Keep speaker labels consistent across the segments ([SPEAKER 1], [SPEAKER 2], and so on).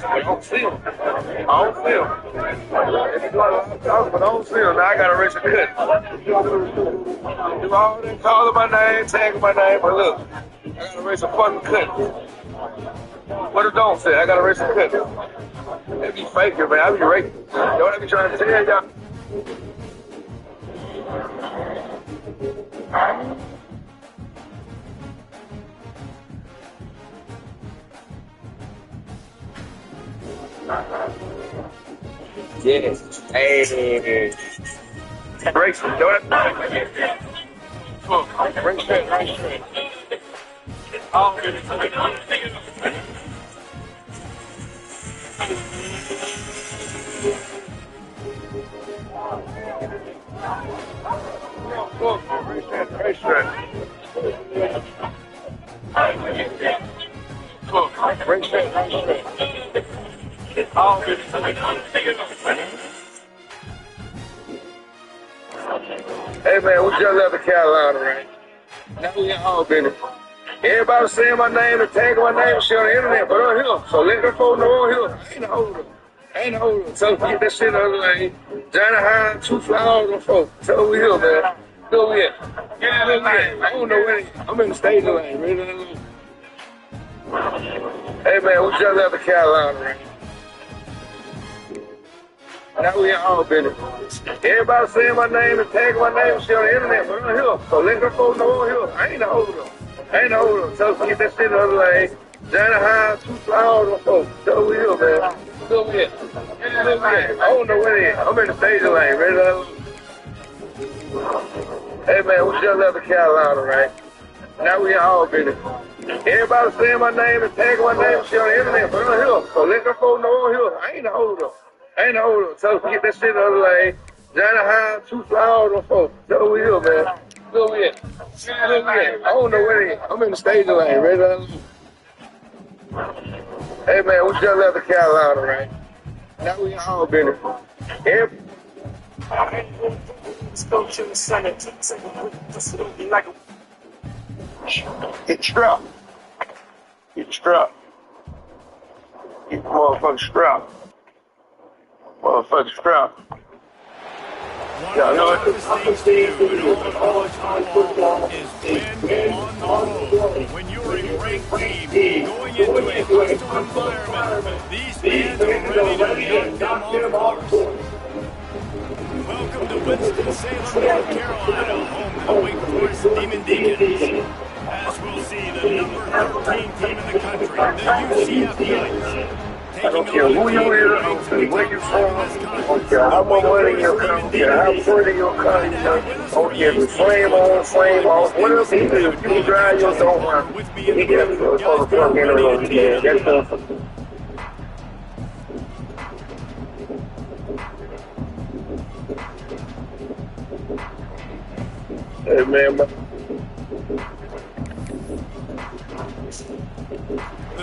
[SPEAKER 1] I don't see him. I don't see him. But I don't see him. Now I gotta race a cut. Do all that calling my name, tagging my name, but look, I gotta race a fucking cut. What it don't say? I gotta race a cut. They be faking, man. I be racing. You know what I be trying to tell y'all? Yes. Hey. Breaks it. Do it. Bring straight, bring straight. Oh, Bring straight. Bring straight, bring straight. Oh, hey man, we just left the Carolina, right? Now we in Albany. Everybody saying my name and tagging my name and shit on the internet, but on here. So let them folks know on here. I ain't a holder. I ain't a holder. Tell them to get that shit on the lane. Johnny Hine, 2 flowers on folks. Tell them we here, man. Go ahead. Yeah, I don't know where I'm in the staging lane, really. Hey man, we just left the Carolina, right? Now we in Albany. Everybody saying my name and tagging my name and shit on the internet, but on here. So let them folks know on here. I ain't a holder. I ain't a holder. Tell them to get that shit on the lane. Johnny Hine, 2 flowers on folks. Tell them we here, man. Go ahead. I don't know where they at. I'm in the staging lane, ready? Hey man, we just left the Carolina, right? Now we in Albany. Everybody saying my name and tagging my name and shit on the internet, but on here. So let them folks know on here. I ain't a holder. I ain't a holder. Tell them to get that shit on the lane. Johnny Hine, 2 flowers on folks. Tell them we here, man. Go ahead. I don't know where they at. I'm in the staging lane, ready? Hey man, we just left the Carolina, right? Now we in Albany.
[SPEAKER 2] Let's go to the Senate. Like
[SPEAKER 1] Get strapped. Get strapped. Get motherfucking strapped. Motherfucking strapped. Y'all know it.
[SPEAKER 3] When you're a great team going into a hostile environment, these fans are ready to knock them off course. Welcome to Winston-Salem, North Carolina, home to the Wake Forest Demon Deacons. As we'll see, the number 13 team in the country, the UCF Knights.
[SPEAKER 1] I don't care who you is, I don't care where you're from, I don't care how much money you come, I don't care how pretty you come, I don't care if you flame on, flame off, whatever you do, if you can drive your dog around, you get up to the fuck in the road, man. That's perfect. Hey man,
[SPEAKER 3] the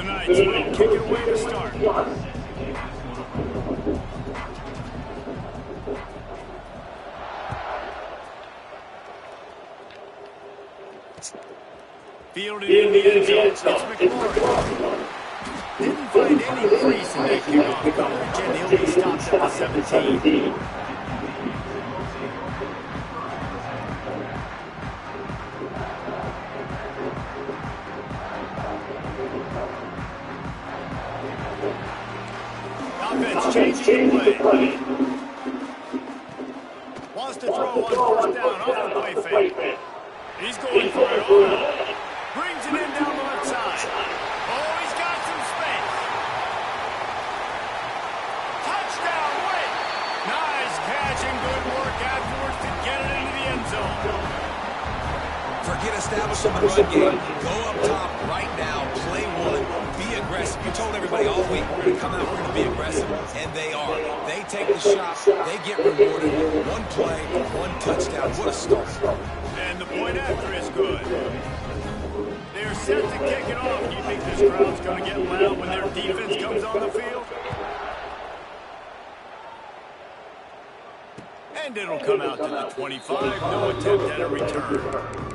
[SPEAKER 3] Knights will kick it away to start. Fielded in the end zone. It's McLaurin. Didn't find any crease in that kickoff coverage, and he'll be stopped at the 17. Offense changing the play. Wants to throw on 1st down off the play fake. He's going for it all. Brings it in down the left side. Oh, he's got some space. Touchdown, Wake. Nice catch and good work afterwards to get it into the end zone.
[SPEAKER 4] Forget establishing the run game. Go up top right now, play one, be aggressive. You told everybody all week we're going to come out, we're going to be aggressive, and they are. They take the shot, they get rewarded. One play, one touchdown. What a start.
[SPEAKER 3] And the point after is good. They're set to kick it off. Do you think this crowd's going to get loud when their defense comes on the field? And it'll come out to the 25. No attempt at a return.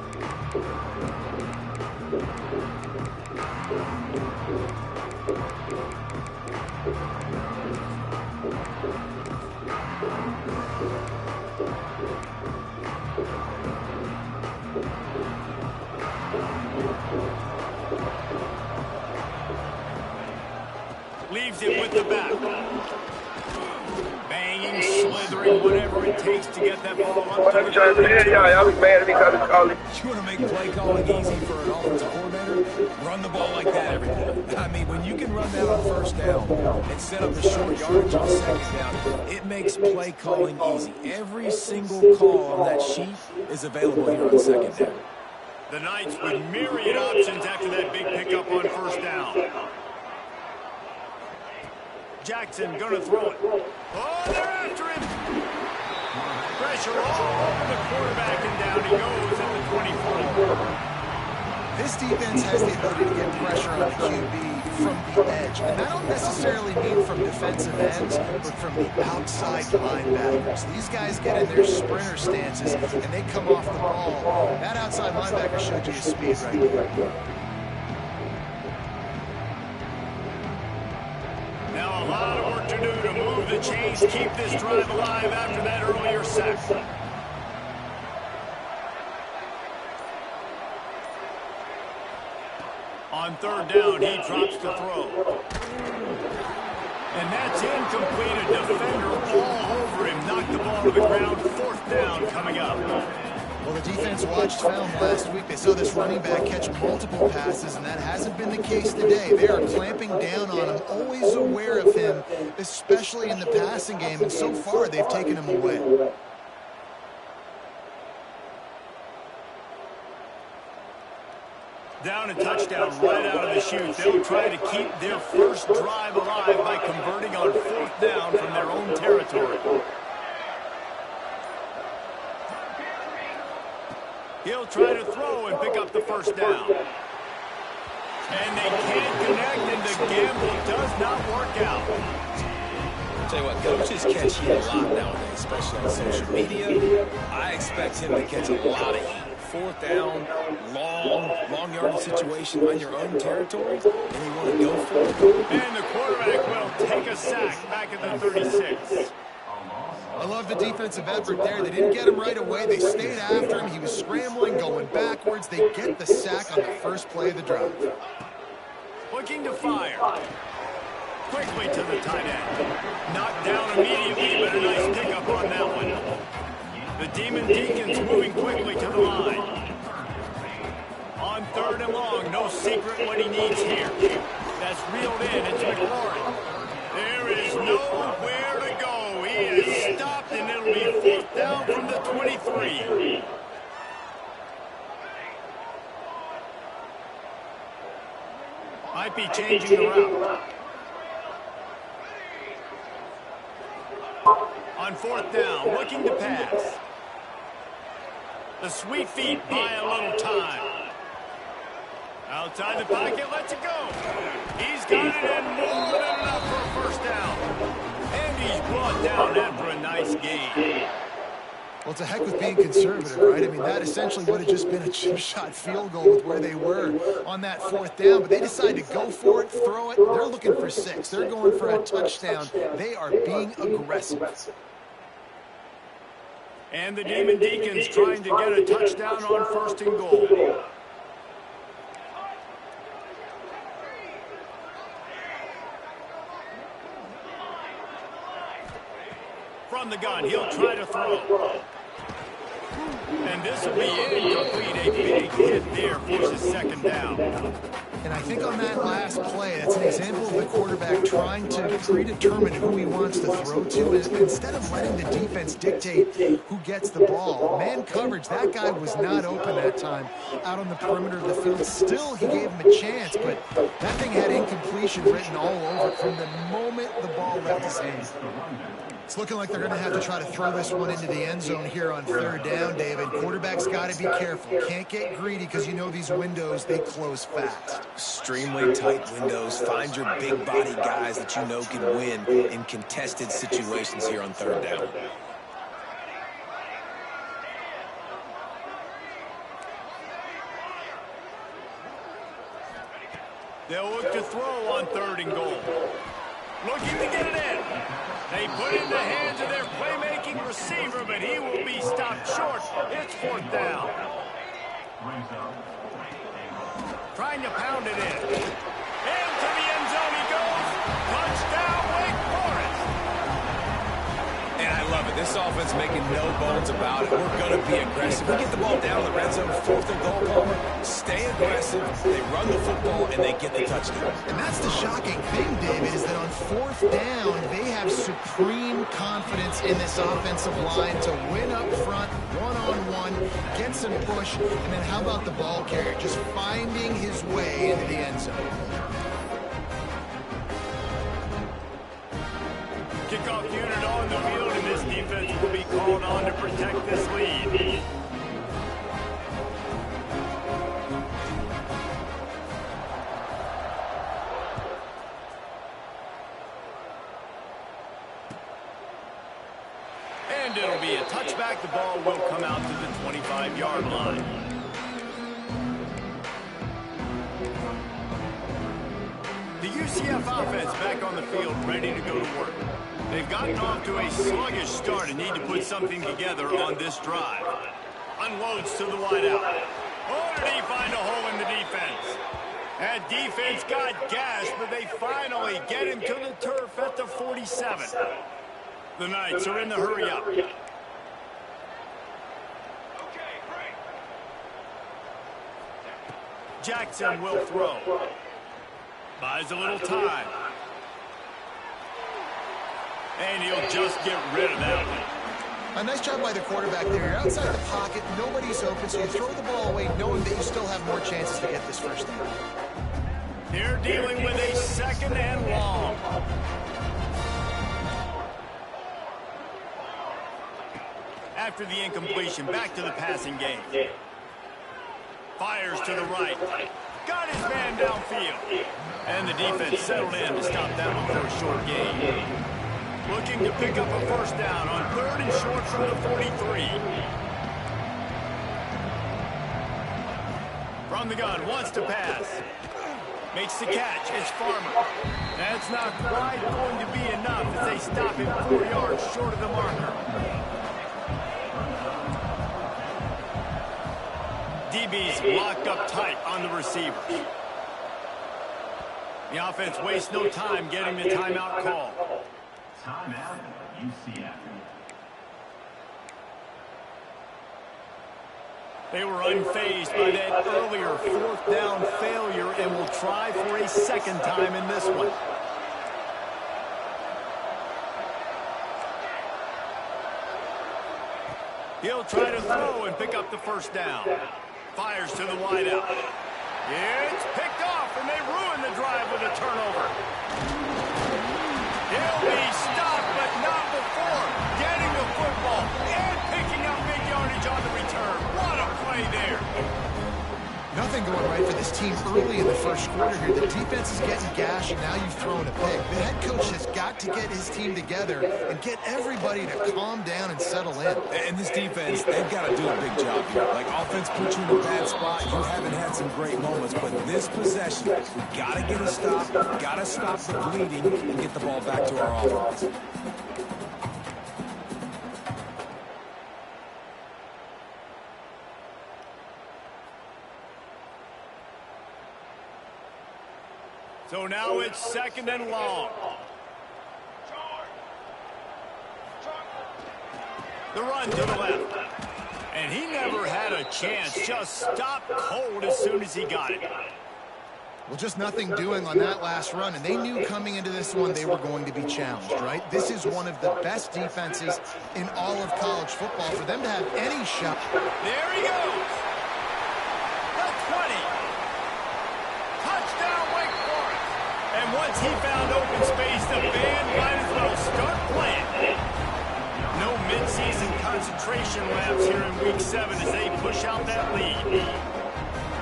[SPEAKER 3] Leaves it with the back. Banging, slithering, whatever it takes to get that ball up to the
[SPEAKER 1] y'all be mad at me because it's calling.
[SPEAKER 4] You want to make play calling easy for an offensive coordinator? Run the ball like that every play. I mean, when you can run that on first down and set up a short yardage on second down, it makes play calling easy. Every single call on that sheet is available here on second down.
[SPEAKER 3] The Knights with myriad options after that big pickup on first down. Jackson gonna throw it. Oh, they're after him. Pressure all over the quarterback, and down he goes at the 24.
[SPEAKER 5] This defense has the ability to get pressure on the QB from the edge. And I don't necessarily mean from defensive ends, but from the outside linebackers. These guys get in their sprinter stances, and they come off the ball. That outside linebacker showed you his speed right there.
[SPEAKER 3] Now a lot of work to do to move the chains, keep this drive alive after that earlier sack. On third down, he drops to throw. And that's incomplete. A defender all over him. Knocked the ball to the ground. Fourth down coming up.
[SPEAKER 5] Well, the defense watched film last week. They saw this running back catch multiple passes, and that hasn't been the case today. They are clamping down on him, always aware of him, especially in the passing game, and so far they've taken him away.
[SPEAKER 3] Down a touchdown right out of the chute. They'll try to keep their first drive alive by converting on fourth down from their own territory. He'll try to throw and pick up the first down. And they can't connect, and the gamble does not work out.
[SPEAKER 4] I'll tell you what, coaches catch heat a lot nowadays, especially on social media. I expect him to catch a lot of heat. Fourth down, long yardage situation on your own territory, and you want to go for it.
[SPEAKER 3] And the quarterback will take a sack back at the 36.
[SPEAKER 5] I love the defensive effort there. They didn't get him right away. They stayed after him. He was scrambling, going backwards. They get the sack on the first play of the drive.
[SPEAKER 3] Looking to fire. Quickly to the tight end. Knocked down immediately, but a nice pickup on that one. The Demon Deacons moving quickly to the line. On third and long, no secret what he needs here. That's reeled in. It's McLaurin. There is nowhere to go. He is stopped, and it'll be fourth down from the 23. Might be changing the route. On fourth down, looking to pass. The sweet feet buy a little time. Outside the pocket, lets it go. He's got it, and more than enough for a first down. And he's brought down after a nice gain.
[SPEAKER 5] Well, it's a heck with being conservative, right? I mean, that essentially would have just been a chip shot field goal with where they were on that fourth down. But they decided to go for it, throw it. They're looking for 6. They're going for a touchdown. They are being aggressive.
[SPEAKER 3] And the Demon Deacons trying to get a touchdown on first and goal. From the gun, he'll try to throw. And this will be incomplete. A big hit there forces second down.
[SPEAKER 5] And I think on that last play, that's an example of the quarterback trying trying to predetermine who he wants to throw to. Instead of letting the defense dictate who gets the ball. Man coverage, that guy was not open that time out on the perimeter of the field. Still, he gave him a chance, but that thing had incompletion written all over it from the moment the ball left his hand. It's looking like they're going to have to try to throw this one into the end zone here on third down, David. Quarterback's got to be careful. Can't get greedy because you know these windows, they close fast.
[SPEAKER 4] Extremely tight windows. Find your big body guys that you know can win in contested situations here on third down.
[SPEAKER 3] They'll look to throw on 3rd and goal. Looking to get it in. They put it in the hands of their playmaking receiver, but he will be stopped short. It's 4th down. Trying to pound it in. Into the end zone he goes. Touchdown, Wake Forest.
[SPEAKER 4] And I love it. This offense making no bones about it. We're going to be aggressive. We get the ball down in the red zone, 4th and goal, Palmer. Stay aggressive. They run the football, and they get the touchdown.
[SPEAKER 5] And that's the shocking thing, David, is that on 4th down, they have supreme confidence in this offensive line to win up front, one-on-one, get some push, and then how about the ball carrier just finding his way into the end zone.
[SPEAKER 3] Kickoff unit on the field, and this defense will be called on to protect this lead. And it'll be a touchback. The ball will come out to the 25-yard line. The UCF offense back on the field, ready to go to work. They've gotten off to a sluggish start and need to put something together on this drive. Unloads to the wideout. Oh, did he find a hole in the defense? That defense got gas, but they finally get him to the turf at the 47. The Knights are in the hurry-up. Jackson will throw. Buys a little time. And he'll just get rid of that one.
[SPEAKER 5] A nice job by the quarterback there. You're outside the pocket, nobody's open, so you throw the ball away knowing that you still have more chances to get this first down.
[SPEAKER 3] They're dealing with a 2nd and long. After the incompletion, back to the passing game. Fires to the right. Got his man downfield. And the defense settled in to stop that one for a short gain. Looking to pick up a first down on 3rd and short from the 43. From the gun, wants to pass. Makes the catch. It's Farmer. That's not quite going to be enough as they stop him 4 yards short of the marker. DB's locked up tight on the receivers. The offense wastes no time getting the timeout call.
[SPEAKER 6] Timeout, UCF.
[SPEAKER 3] They were unfazed by that earlier 4th down failure and will try for a 2nd time in this one. He'll try to throw and pick up the first down. Fires to the wideout. It's picked off, and they ruin the drive with a turnover. He'll be stopped, but not before getting the football and picking up big yardage on the return. What a play there.
[SPEAKER 5] Nothing going right for this team early in the first quarter here. The defense is getting gashed, and now you've thrown a pick. The head coach has got to get his team together and get everybody to calm down and settle in.
[SPEAKER 4] And this defense, they've got to do a big job here. Like, offense puts you in a bad spot. You haven't had some great moments, but this possession, we got to get a stop, got to stop the bleeding, and get the ball back to our offense.
[SPEAKER 3] So now it's 2nd and long. The run to the left. And he never had a chance. Just stopped cold as soon as he got it.
[SPEAKER 5] Well, just nothing doing on that last run, and they knew coming into this one they were going to be challenged, right? This is one of the best defenses in all of college football. For them to have any shot.
[SPEAKER 3] There he goes. The 20. Touchdown, Wake Forest. And once he found open space, the band might as well start playing. No midseason concentration laps here in Week 7 as they push out that lead.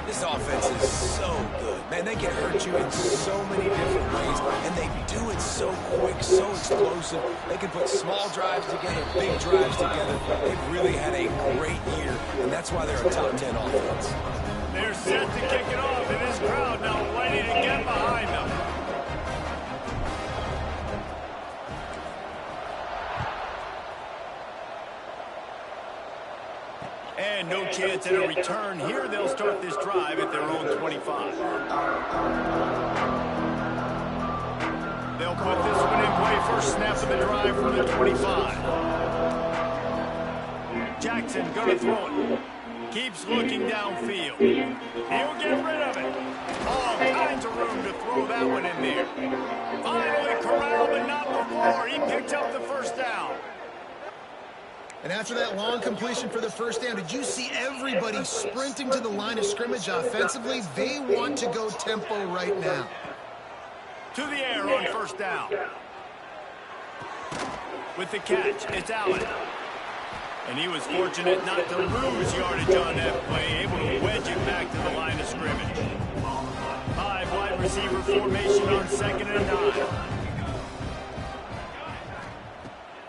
[SPEAKER 4] This offense is so good. Man, they can hurt you in so many different ways, and they do it so quick, so explosive. They can put small drives together, big drives together. They've really had a great year, and that's why they're a top 10 offense.
[SPEAKER 3] They're set to kick it off, and this crowd now ready to get behind them. And no chance at a return here. They'll start this drive at their own 25. They'll put this one in play. First snap of the drive from the 25. Jackson gonna throw it. Keeps looking downfield. He'll get rid of it. All kinds of room to throw that one in there. Finally corralled, but not before. He picked up the first down.
[SPEAKER 5] And after that long completion for the first down, did you see everybody sprinting to the line of scrimmage offensively? They want to go tempo right now.
[SPEAKER 3] To the air on first down. With the catch, it's Allen. And he was fortunate not to lose yardage on that play, able to wedge it back to the line of scrimmage. 5 wide receiver formation on 2nd and 9.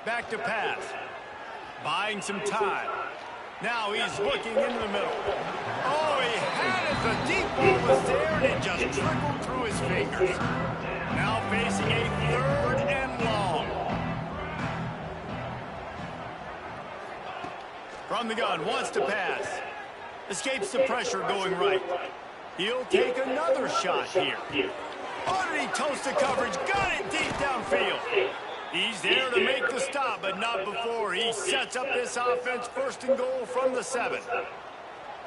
[SPEAKER 3] Back to pass. Buying some time. Now he's looking into the middle. Oh, he had it. The deep ball was there, and it just trickled through his fingers. Now facing a 3rd and long. From the gun, wants to pass. Escapes the pressure going right. He'll take another shot here. Oh, did he toast the coverage? Got it deep downfield. He's there to make the stop, but not before. He sets up this offense 1st and goal from the 7.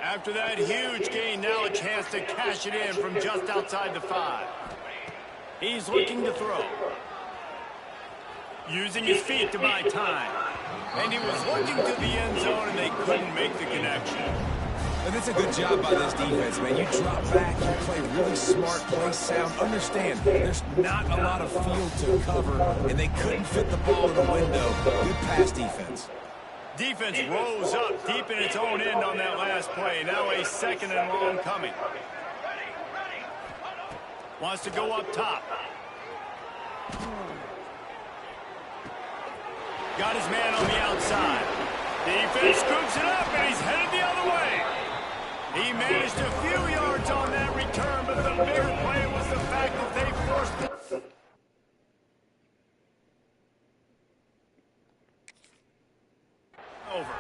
[SPEAKER 3] After that huge gain, now a chance to cash it in from just outside the 5. He's looking to throw. Using his feet to buy time. And he was looking to the end zone, and they couldn't make the connection.
[SPEAKER 4] And it's a good job by this defense, man. You drop back, you play really smart, play sound. Understand, there's not a lot of field to cover, and they couldn't fit the ball in the window. Good pass defense.
[SPEAKER 3] Defense rose up deep in its own end on that last play. Now a 2nd and long coming. Wants to go up top. Got his man on the outside. Defense scoops it up, and he's headed the other way. He managed a few yards on that return, but the bigger play was the fact that they forced it. Over.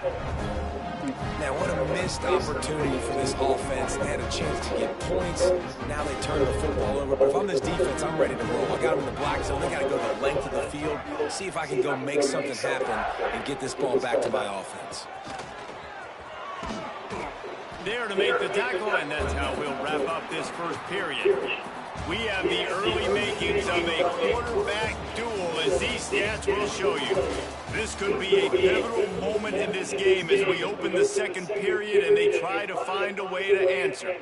[SPEAKER 4] Now, what a missed opportunity for this offense. They had a chance to get points. Now they turn the football over. But if I'm this defense, I'm ready to roll. I got them in the black zone. They got to go the length of the field, see if I can go make something happen and get this ball back to my offense.
[SPEAKER 3] There to make the tackle, and that's how we'll wrap up this first period. We have the early makings of a quarterback duel, as these stats will show you. This could be a pivotal moment in this game as we open the 2nd period and they try to find a way to answer.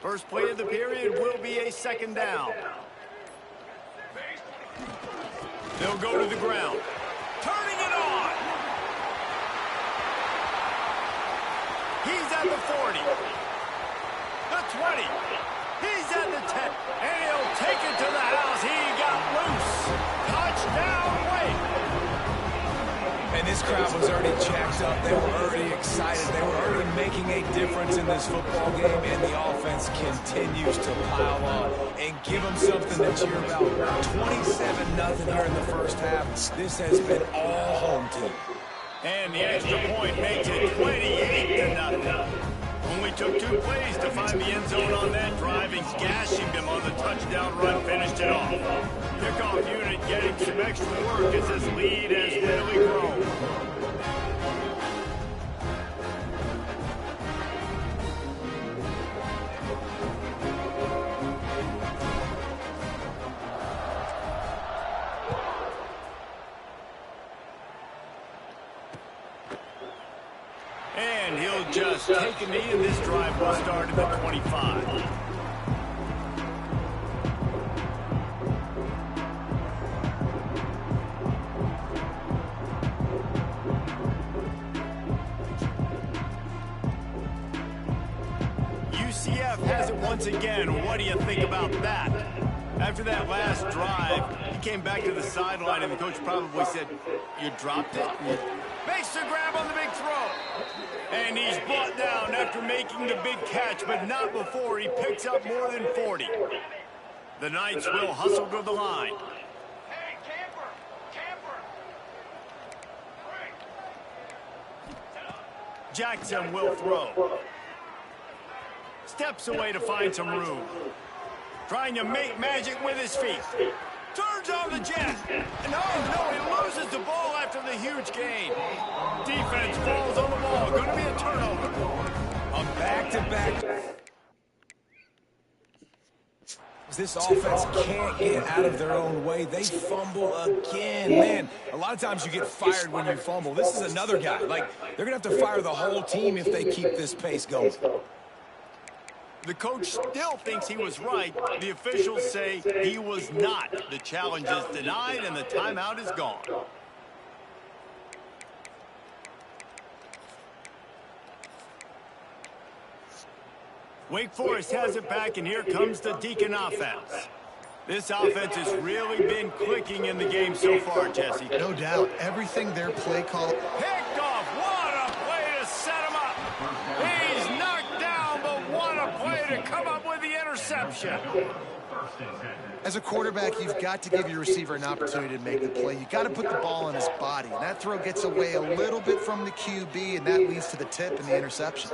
[SPEAKER 3] First play of the period will be a 2nd down. They'll go to the ground. Turning it on. He's at the 40. The 20. He's at the 10. And he'll take it to the house. He got loose. Touchdown, Wake.
[SPEAKER 4] And this crowd was already jacked up. They were already excited. They were already making a difference in this football game, and the offense continues to pile on and give them something to cheer about. 27-0 here in the first half. This has been all home team.
[SPEAKER 3] And the extra point makes it 28-0. Only took 2 plays to find the end zone on that drive and gashing them on the touchdown run finished it off. Kickoff unit getting some extra work as this lead has really grown. And he'll just take a knee, and this drive will start at the 25. UCF has it once again. What do you think about that? After that last drive, he came back to the sideline, and the coach probably said, "You dropped it?" Makes the grab on the big throw. And he's brought down after making the big catch, but not before he picks up more than 40. The Knights will hustle to the line. Jackson will throw. Steps away to find some room. Trying to make magic with his feet. Turns on the jet. And oh, no, he loses the ball after the huge gain. Defense falls on the ball. Going to be a turnover.
[SPEAKER 4] A back-to-back. This offense can't get out of their own way. They fumble again. Man, a lot of times you get fired when you fumble. This is another guy. Like, they're going to have to fire the whole team if they keep this pace going.
[SPEAKER 3] The coach still thinks he was right. The officials say he was not. The challenge is denied, and the timeout is gone. Wake Forest has it back, and here comes the Deacon offense. This offense has really been clicking in the game so far, Jesse.
[SPEAKER 5] No doubt. Everything their play call.
[SPEAKER 3] Picked off. What a play to set him up. He's knocked down, but what a play to come up with the interception.
[SPEAKER 5] As a quarterback, you've got to give your receiver an opportunity to make the play. You've got to put the ball in his body. And that throw gets away a little bit from the QB, and that leads to the tip and the interception.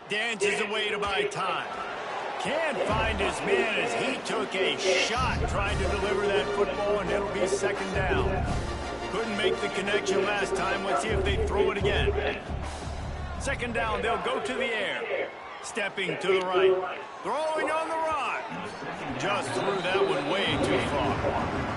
[SPEAKER 3] Dances away to buy time. Can't find his man as he took a shot trying to deliver that football, and it'll be second down. Couldn't make the connection last time. Let's see if they throw it again. Second down, they'll go to the air. Stepping to the right. Throwing on the run. Just threw that one way too far.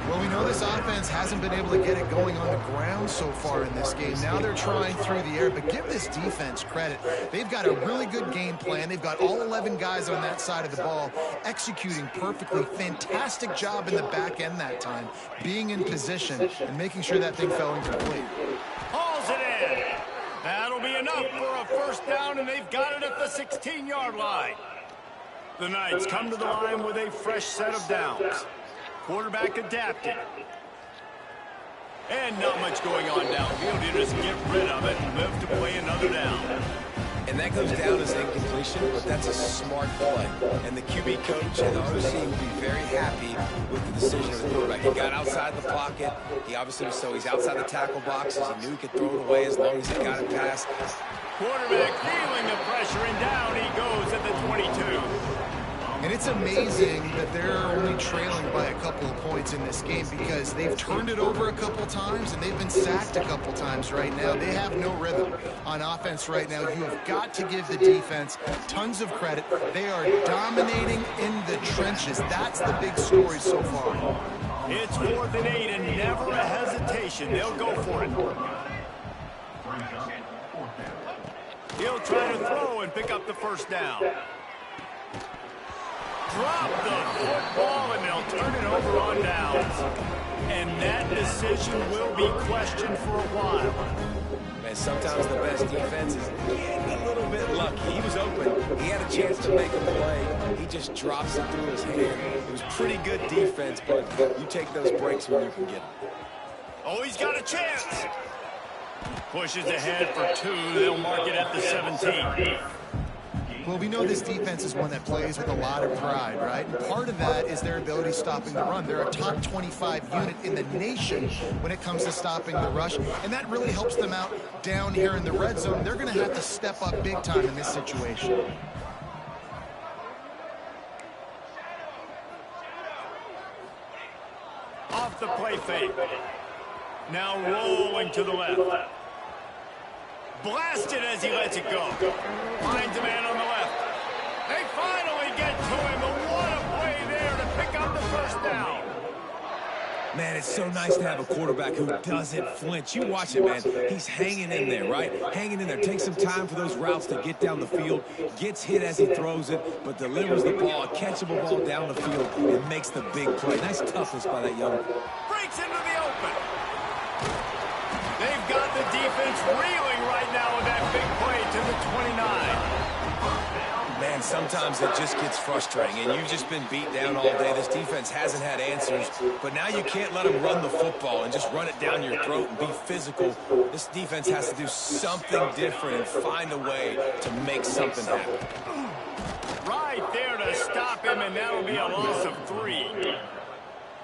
[SPEAKER 5] Well, we know this offense hasn't been able to get it going on the ground so far in this game. Now they're trying through the air, but give this defense credit. They've got a really good game plan. They've got all 11 guys on that side of the ball executing perfectly. Fantastic job in the back end that time, being in position and making sure that thing fell incomplete.
[SPEAKER 3] Hauls it in. That'll be enough for a first down, and they've got it at the 16-yard line. The Knights come to the line with a fresh set of downs. Quarterback adapted. And not much going on downfield. You just get rid of it and live to play another down.
[SPEAKER 4] And that goes down as incompletion, but that's a smart play. And the QB coach and the OC will be very happy with the decision of the quarterback. He got outside the pocket. He obviously was he's outside the tackle boxes. He knew he could throw it away as long as he got it past.
[SPEAKER 3] Quarterback feeling the pressure, and down he goes at the 22.
[SPEAKER 5] And it's amazing that they're only trailing by a couple of points in this game because they've turned it over a couple times and they've been sacked a couple times right now. They have no rhythm on offense right now. You have got to give the defense tons of credit. They are dominating in the trenches. That's the big story so far.
[SPEAKER 3] It's 4th and 8 and never a hesitation. They'll go for it. He'll try to throw and pick up the first down. Drop the football, and they'll turn it over on downs. And that decision will be questioned for a while.
[SPEAKER 4] Man, sometimes the best defense is getting a little bit lucky. He was open. He had a chance to make a play. He just drops it through his hand. It was pretty good defense, but you take those breaks when you can get them.
[SPEAKER 3] Oh, he's got a chance. Pushes ahead for 2. They'll mark it at the 17.
[SPEAKER 5] Well, we know this defense is one that plays with a lot of pride, right? And part of that is their ability stopping the run. They're a top 25 unit in the nation when it comes to stopping the rush, and that really helps them out down here in the red zone. They're going to have to step up big time in this situation.
[SPEAKER 3] Off the play fake. Now rolling to the left. Blasted as he lets it go. Finds a man on the left. They finally get to him. And what a play there to pick up the first down.
[SPEAKER 4] Man, it's so nice to have a quarterback who doesn't flinch. You watch it, man. He's hanging in there, right? Hanging in there. Takes some time for those routes to get down the field. Gets hit as he throws it, but delivers the ball, a catchable ball down the field, and makes the big play. Nice toughness by that young.
[SPEAKER 3] Breaks into the open. They've got the defense reeling right now with that big play to the 29.
[SPEAKER 4] Man, sometimes it just gets frustrating, and you've just been beat down all day. This defense hasn't had answers, but now you can't let them run the football and just run it down your throat and be physical. This defense has to do something different and find a way to make something happen.
[SPEAKER 3] Right there to stop him, and that'll be a loss of 3.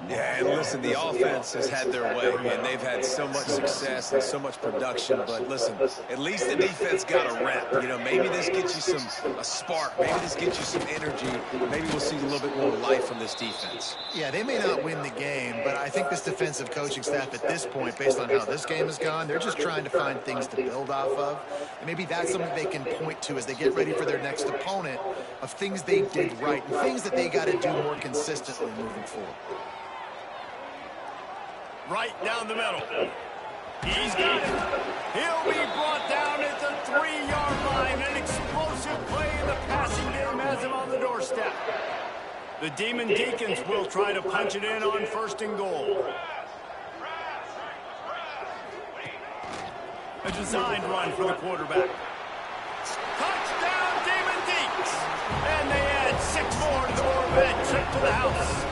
[SPEAKER 4] Yeah, and listen, the offense has had their way, and they've had so much success and so much production. But listen, at least the defense got a rep. You know, maybe this gets you a spark. Maybe this gets you some energy. Maybe we'll see a little bit more life from this defense.
[SPEAKER 5] Yeah, they may not win the game, but I think this defensive coaching staff at this point, based on how this game has gone, they're just trying to find things to build off of. And maybe that's something they can point to as they get ready for their next opponent, of things they did right and things that they got to do more consistently moving forward.
[SPEAKER 3] Right down the middle. He's got it. He'll be brought down at the 3-yard line. An explosive play in the passing game has him on the doorstep. The Demon Deacons will try to punch it in on 1st and goal. A designed run for the quarterback. Touchdown, Demon Deacs! And they add 6 more to the Corvette trip to the house.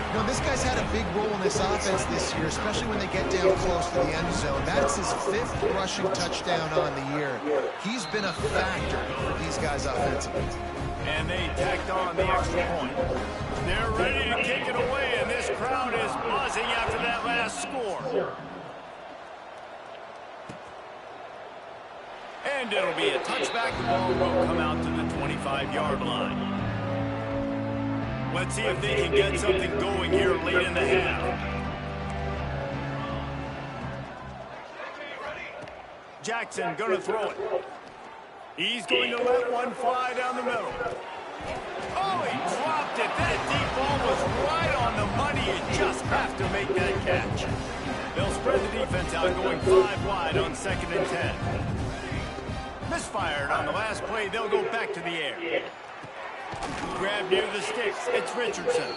[SPEAKER 5] You know, this guy's had a big role in this offense this year, especially when they get down close to the end zone. That's his 5th rushing touchdown on the year. He's been a factor for these guys offensively.
[SPEAKER 3] And they tacked on the extra point. They're ready to kick it away, and this crowd is buzzing after that last score. And it'll be a touchback. The ball will come out to the 25-yard line. Let's see if they can get something going here late in the half. Jackson going to throw it. He's going to let one fly down the middle. Oh, he dropped it. That deep ball was right on the money. You just have to make that catch. They'll spread the defense out, going 5 wide on 2nd and 10. Misfired on the last play. They'll go back to the air. Grab near the sticks. It's Richardson.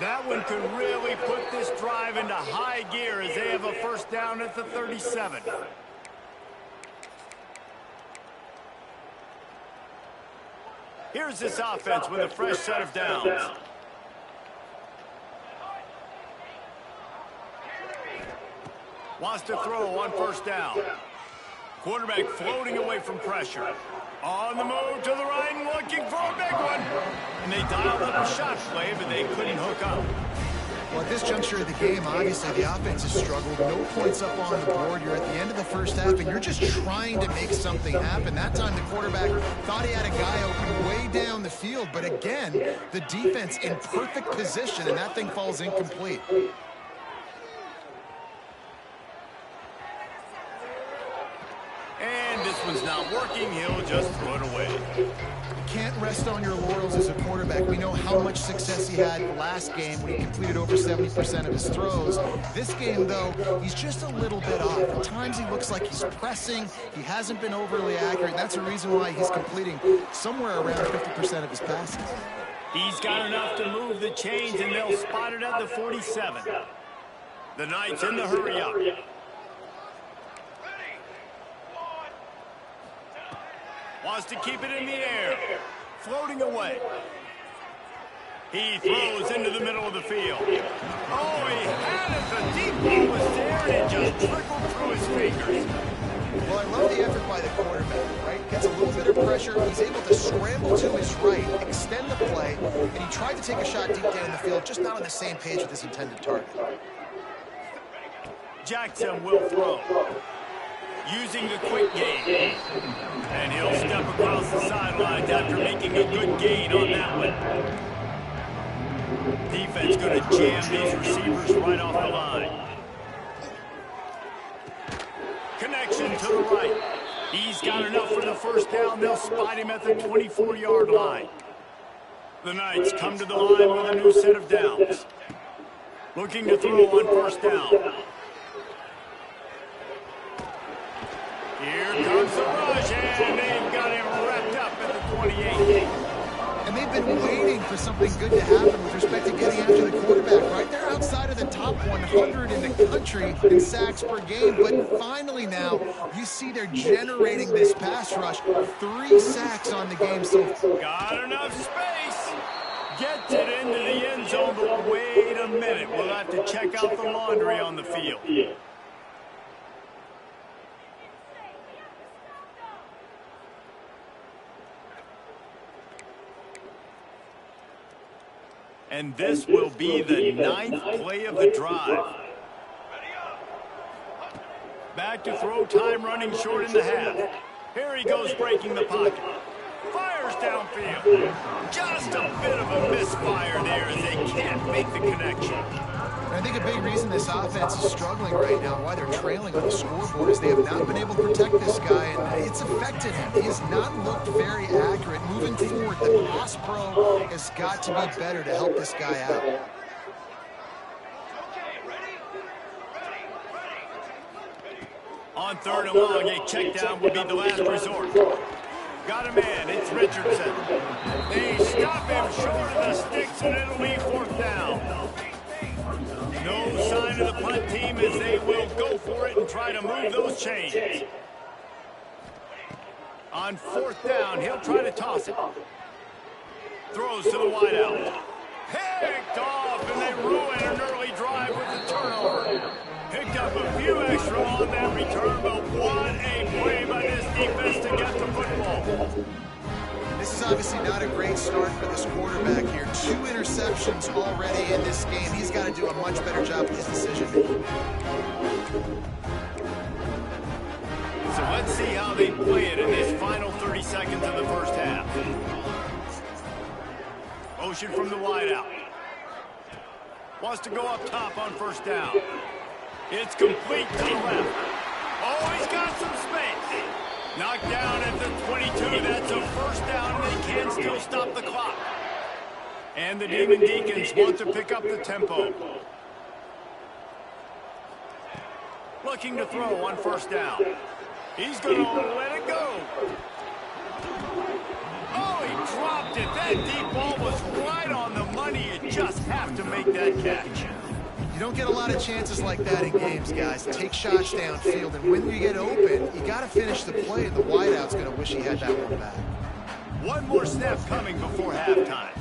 [SPEAKER 3] That one could really put this drive into high gear as they have a 1st down at the 37. Here's this offense with a fresh set of downs. Wants to throw on 1st down. Quarterback floating away from pressure. On the move to the right and looking for a big one. And they dialed up a shot play, but they couldn't hook up.
[SPEAKER 5] Well, at this juncture of the game, obviously the offense has struggled. No points up on the board. You're at the end of the 1st half, and you're just trying to make something happen. That time the quarterback thought he had a guy open way down the field. But again, the defense in perfect position, and that thing falls incomplete.
[SPEAKER 3] And this one's not working. He'll just throw it away.
[SPEAKER 5] You can't rest on your laurels as a quarterback. We know how much success he had last game when he completed over 70% of his throws. This game, though, he's just a little bit off. At times he looks like he's pressing. He hasn't been overly accurate. That's a reason why he's completing somewhere around 50% of his passes.
[SPEAKER 3] He's got enough to move the chains, and they'll spot it at the 47. The Knights in the hurry up. Wants to keep it in the air. Floating away. He throws into the middle of the field. Oh, he had it. The deep ball was there, and it just trickled through his fingers.
[SPEAKER 5] Well, I love the effort by the quarterback, right? Gets a little bit of pressure. He's able to scramble to his right, extend the play, and he tried to take a shot deep down the field, just not on the same page with his intended target.
[SPEAKER 3] Jackson will throw. Using the quick game. And he'll step across the sidelines after making a good gain on that one. Defense going to jam these receivers right off the line. Connection to the right. He's got enough for the first down. They'll spot him at the 24-yard line. The Knights come to the line with a new set of downs. Looking to throw on first down. Here comes the rush, and they've got him wrapped up at the 28.
[SPEAKER 5] And they've been waiting for something good to happen with respect to getting after the quarterback, right? They're outside of the top 100 in the country in sacks per game, but finally now you see they're generating this pass rush. 3 sacks on the game so far.
[SPEAKER 3] Got enough space. Gets it into the end zone, but wait a minute. We'll have to check out the laundry on the field. And this will be the 9th play of the drive. Back to throw, time running short in the half. Here he goes breaking the pocket. Fires downfield. Just a bit of a misfire there as they can't make the connection.
[SPEAKER 5] I think a big reason this offense is struggling right now, why they're trailing on the scoreboard, is they have not been able to protect this guy, and it's affected him. He has not looked very accurate. Moving forward, the pass pro has got to be better to help this guy out.
[SPEAKER 3] On 3rd and long, a check down would be the last resort. Got a man, it's Richardson. They stop him short of the sticks, and it'll be 4th down. No sign of the punt team as they will go for it and try to move those chains. On 4th down, he'll try to toss it. Throws to the wideout. Picked off, and they ruin an early drive with the turnover. Picked up a few extra on that return, but what a play by this defense to get the football.
[SPEAKER 5] This is obviously not a great start for this quarterback here. 2 interceptions already in this game. He's got to do a much better job with his decision-making.
[SPEAKER 3] So let's see how they play it in this final 30 seconds of the first half. Motion from the wideout. Wants to go up top on first down. It's complete to the left. Oh, he's got some space. Knocked down at the 22. That's a first down, and they can still stop the clock. And the Demon Deacons want to pick up the tempo. Looking to throw on first down. He's going to let it go. Oh, he dropped it. That deep ball was right on the money. You just have to make that catch.
[SPEAKER 5] You don't get a lot of chances like that in games, guys. Take shots downfield, and when you get open, you got to finish the play, and the wideout's going to wish he had that one back.
[SPEAKER 3] One more snap coming before halftime.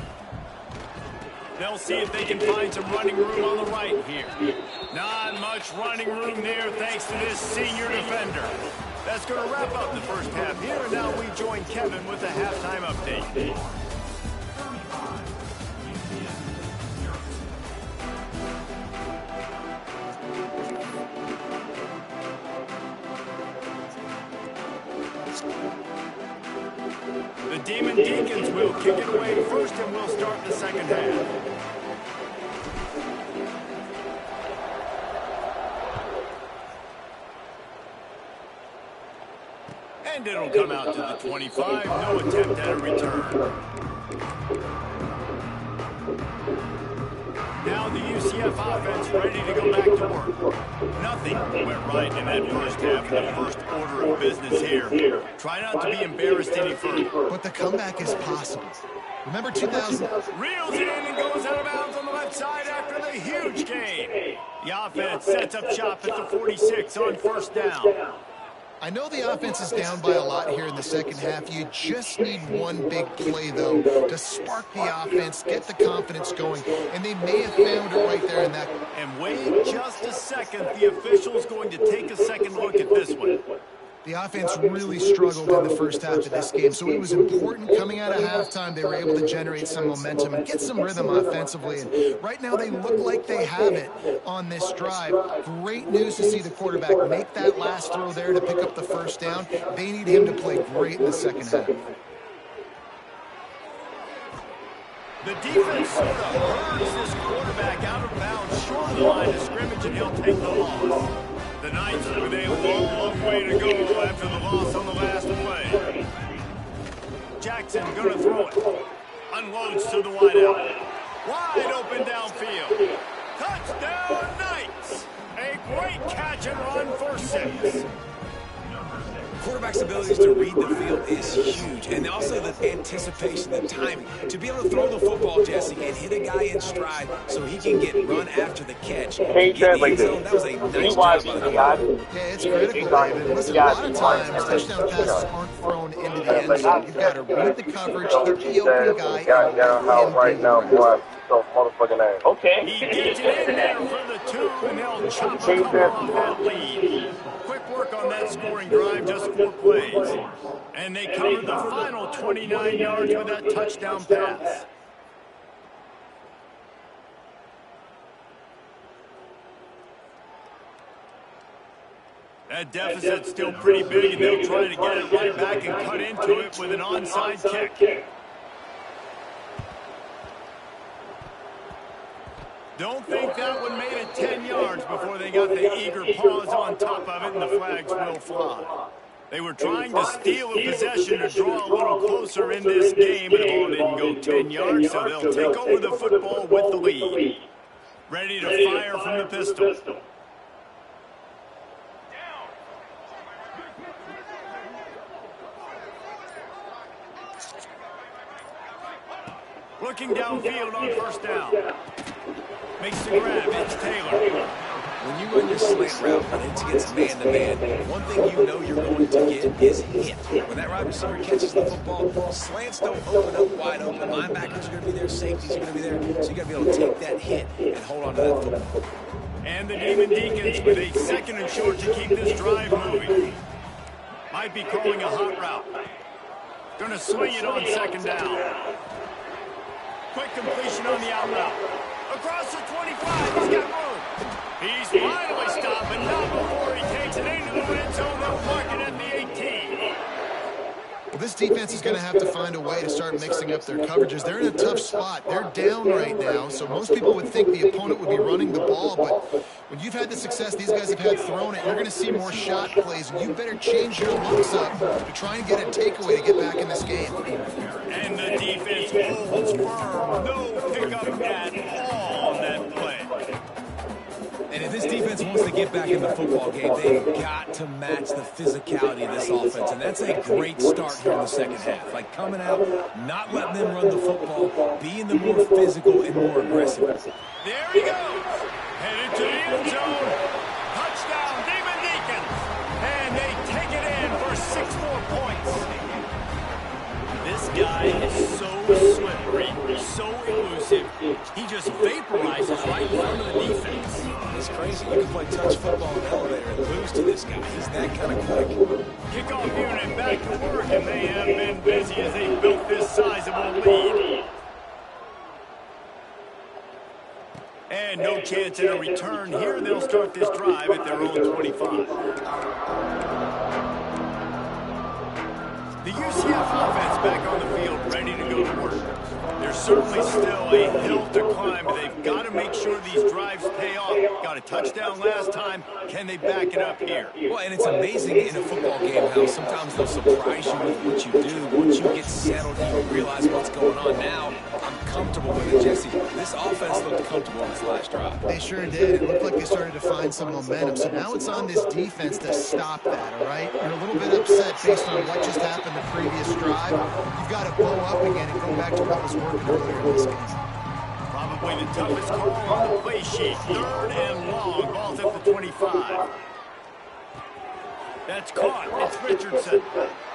[SPEAKER 3] They'll see if they can find some running room on the right here. Not much running room there thanks to this senior defender. That's going to wrap up the first half here, and now we join Kevin with the halftime update. The Demon Deacons will kick it away first, and we'll start the second half. And it'll come out to the 25. No attempt at a return. Now the UCF offense ready to go back to work. Nothing went right in that first half. The first order of business here. Try not to be embarrassed any further.
[SPEAKER 5] But the comeback is possible. Remember 2000?
[SPEAKER 3] Reels it in and goes out of bounds on the left side after the huge gain. The offense sets up shop at the 46 on first down.
[SPEAKER 5] I know the offense is down by a lot here in the second half. You just need one big play, though, to spark the offense, get the confidence going, and they may have found it right there in that.
[SPEAKER 3] And wait just a second. The official's going to take a second look at this one.
[SPEAKER 5] The offense really struggled in the first half of this game, so it was important coming out of halftime. They were able to generate some momentum and get some rhythm offensively. And right now they look like they have it on this drive. Great news to see the quarterback make that last throw there to pick up the first down. They need him to play great in the second half.
[SPEAKER 3] The defense sort of hurts this quarterback out of bounds short of the line of scrimmage, and he'll take the loss. The Knights with a long way to go after the loss on the last play. Jackson going to throw it. Unloads to the wideout. Wide open downfield. Touchdown Knights! A great catch and run for 6.
[SPEAKER 4] Quarterback's abilities to read the field is huge, and also the anticipation, the timing. To be able to throw the football, Jesse, and hit a guy in stride so he can get run after the catch. Get the end zone, that was a nice job by the guy.
[SPEAKER 5] Yeah, it's critical, David. Listen, a lot of times touchdown passes aren't thrown into the end zone. You've got to read the coverage, hit the open guy, and
[SPEAKER 1] right now, boy. So motherfucking ass. Okay.
[SPEAKER 3] He gets it in there for the 2, and they'll chop a couple off that lead. Quick work on that scoring drive, just 4 plays. And they covered the final 29 yards with that touchdown pass. That deficit's still pretty big, and they'll try to get it right back and cut into it with an onside kick. Don't think that one made it 10 yards before they got the eager paws on top of it, and the flags will fly. They were trying to steal a possession to draw a little closer in this game, but the ball didn't go 10 yards, so they'll take over the football with the lead. Ready to fire from the pistol. Looking downfield on first down. Makes the grab. It's Taylor.
[SPEAKER 4] When you run your slant route and it's against man-to-man, one thing you know you're going to get is hit. When that wide receiver catches the football, slants don't open up wide open. Linebackers are going to be there. Safeties are going to be there. So you got to be able to take that hit and hold on to that football.
[SPEAKER 3] And the Demon Deacons with a 2nd and short to keep this drive moving. Might be calling a hot route. Going to swing it on 2nd down. Quick completion on the out route. Across the 25, he's got room. He's finally stopped, but not before he takes it into the red zone. They'll mark it at the 18.
[SPEAKER 5] Well, this defense is going to have to find a way to start mixing up their coverages. They're in a tough spot. They're down right now, so most people would think the opponent would be running the ball, but when you've had the success these guys have had throwing it, you're going to see more shot plays, and you better change your looks up to try and get a takeaway to get back in this game.
[SPEAKER 3] And the defense holds firm. No pickup at all on that play.
[SPEAKER 4] And if this defense wants to get back in the football game, they've got to match the physicality of this offense. And that's a great start here in the second half. Like coming out, not letting them run the football, being the more physical and more aggressive.
[SPEAKER 3] There he goes. Headed to the end zone. Touchdown, Demon Deacons. And they take it in for 6 more points. This guy is so slippery, so elusive. He just vaporizes right in front of the defense.
[SPEAKER 4] It's crazy. You can play touch football in the elevator and lose to this guy. He's that kind of quick.
[SPEAKER 3] Kickoff unit back to work, and they have been busy as they built this sizable lead. And no chance at a return here. They'll start this drive at their own 25. The UCF offense back on the field, ready to go to work. There's certainly still a hill to climb, but they've got to make sure these drives pay off. Got a touchdown last time. Can they back it up here?
[SPEAKER 4] Well, and it's amazing in a football game how sometimes they'll surprise you with what you do. Once you get settled and you realize what's going on now, I'm comfortable with it, Jesse. This offense looked comfortable in this last drive.
[SPEAKER 5] They sure did. It looked like they started to find some momentum. So now it's on this defense to stop that, all right? You're a little bit upset based on what just happened the previous drive. You've got to blow up again and go back to what was working earlier in this game.
[SPEAKER 3] Probably the toughest call on the play sheet. 3rd and long. Ball's at the 25. That's caught. It's Richardson.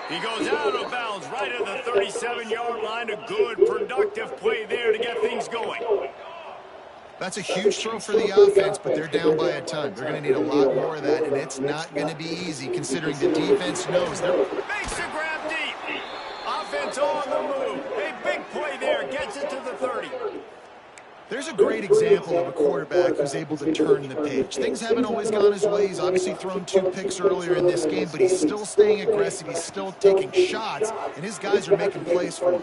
[SPEAKER 3] He goes out of bounds right at the 37-yard line. A good, productive play there to get things going.
[SPEAKER 5] That's a huge throw for the offense, but they're down by a ton. They're going to need a lot more of that, and it's not going to be easy considering the defense knows they're...
[SPEAKER 3] Makes the grab deep. Offense on the move. A big play there. Gets it to the 30.
[SPEAKER 5] There's a great example of a quarterback who's able to turn the page. Things haven't always gone his way. He's obviously thrown 2 picks earlier in this game, but he's still staying aggressive. He's still taking shots, and his guys are making plays for him.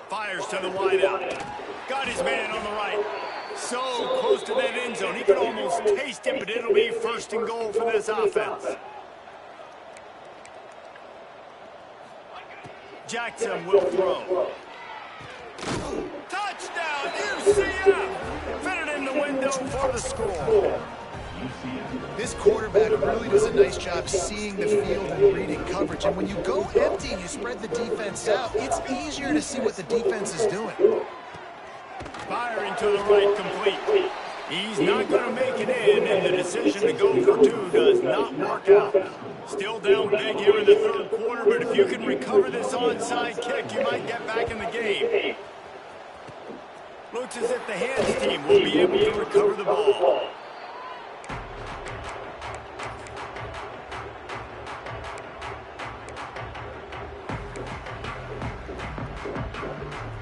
[SPEAKER 3] Fires to the wideout. Got his man on the right. So close to that end zone. He could almost taste it, but it'll be 1st and goal for this offense. Jackson will throw. Touchdown, UCF! Fit it in the window for the score.
[SPEAKER 5] This quarterback really does a nice job seeing the field and reading coverage. And when you go empty and you spread the defense out, it's easier to see what the defense is doing.
[SPEAKER 3] Firing to the right, complete. He's not going to make it in, and the decision to go for 2 does not work out. Still down big here in the 3rd quarter, but if you can recover this onside kick, you might get back in the game. Looks as if the hands team will be able to recover the ball.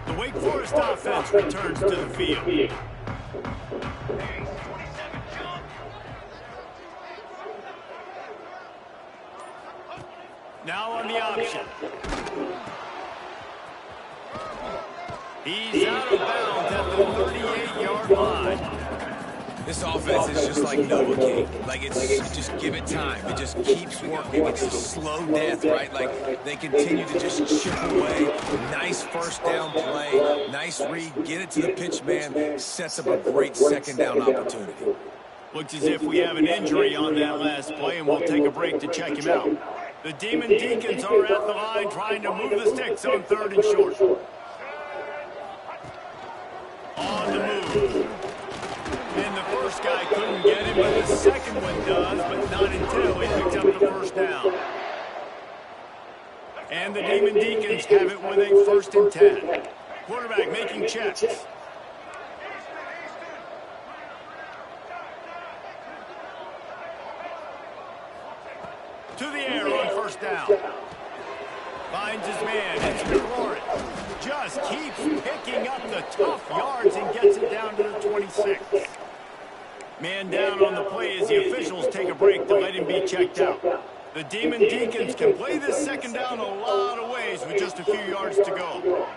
[SPEAKER 3] The Wake Forest offense returns to the field. Now on the option. He's out of bounds at the 38-yard line.
[SPEAKER 4] This offense is just like Novocaine. Like, it's just give it time. It just keeps working. It's a slow death, right? Like, they continue to just chip away. Nice 1st down play. Nice read. Get it to the pitch man. Sets up a great 2nd down opportunity.
[SPEAKER 3] Looks as if we have an injury on that last play, and we'll take a break to check him out. The Demon Deacons are at the line trying to move the sticks on 3rd and short. On the move. And the first guy couldn't get him, but the second one does, but not until he picks up the 1st down. And the Demon Deacons have it with a 1st and 10. Quarterback making checks. To the air on 1st down. Finds his man. It's McLaurin. Just keeps picking up the tough yards and gets it down to the 26. Man down on the play as the officials take a break to let him be checked out. The Demon Deacons can play this 2nd down a lot of ways with just a few yards to go.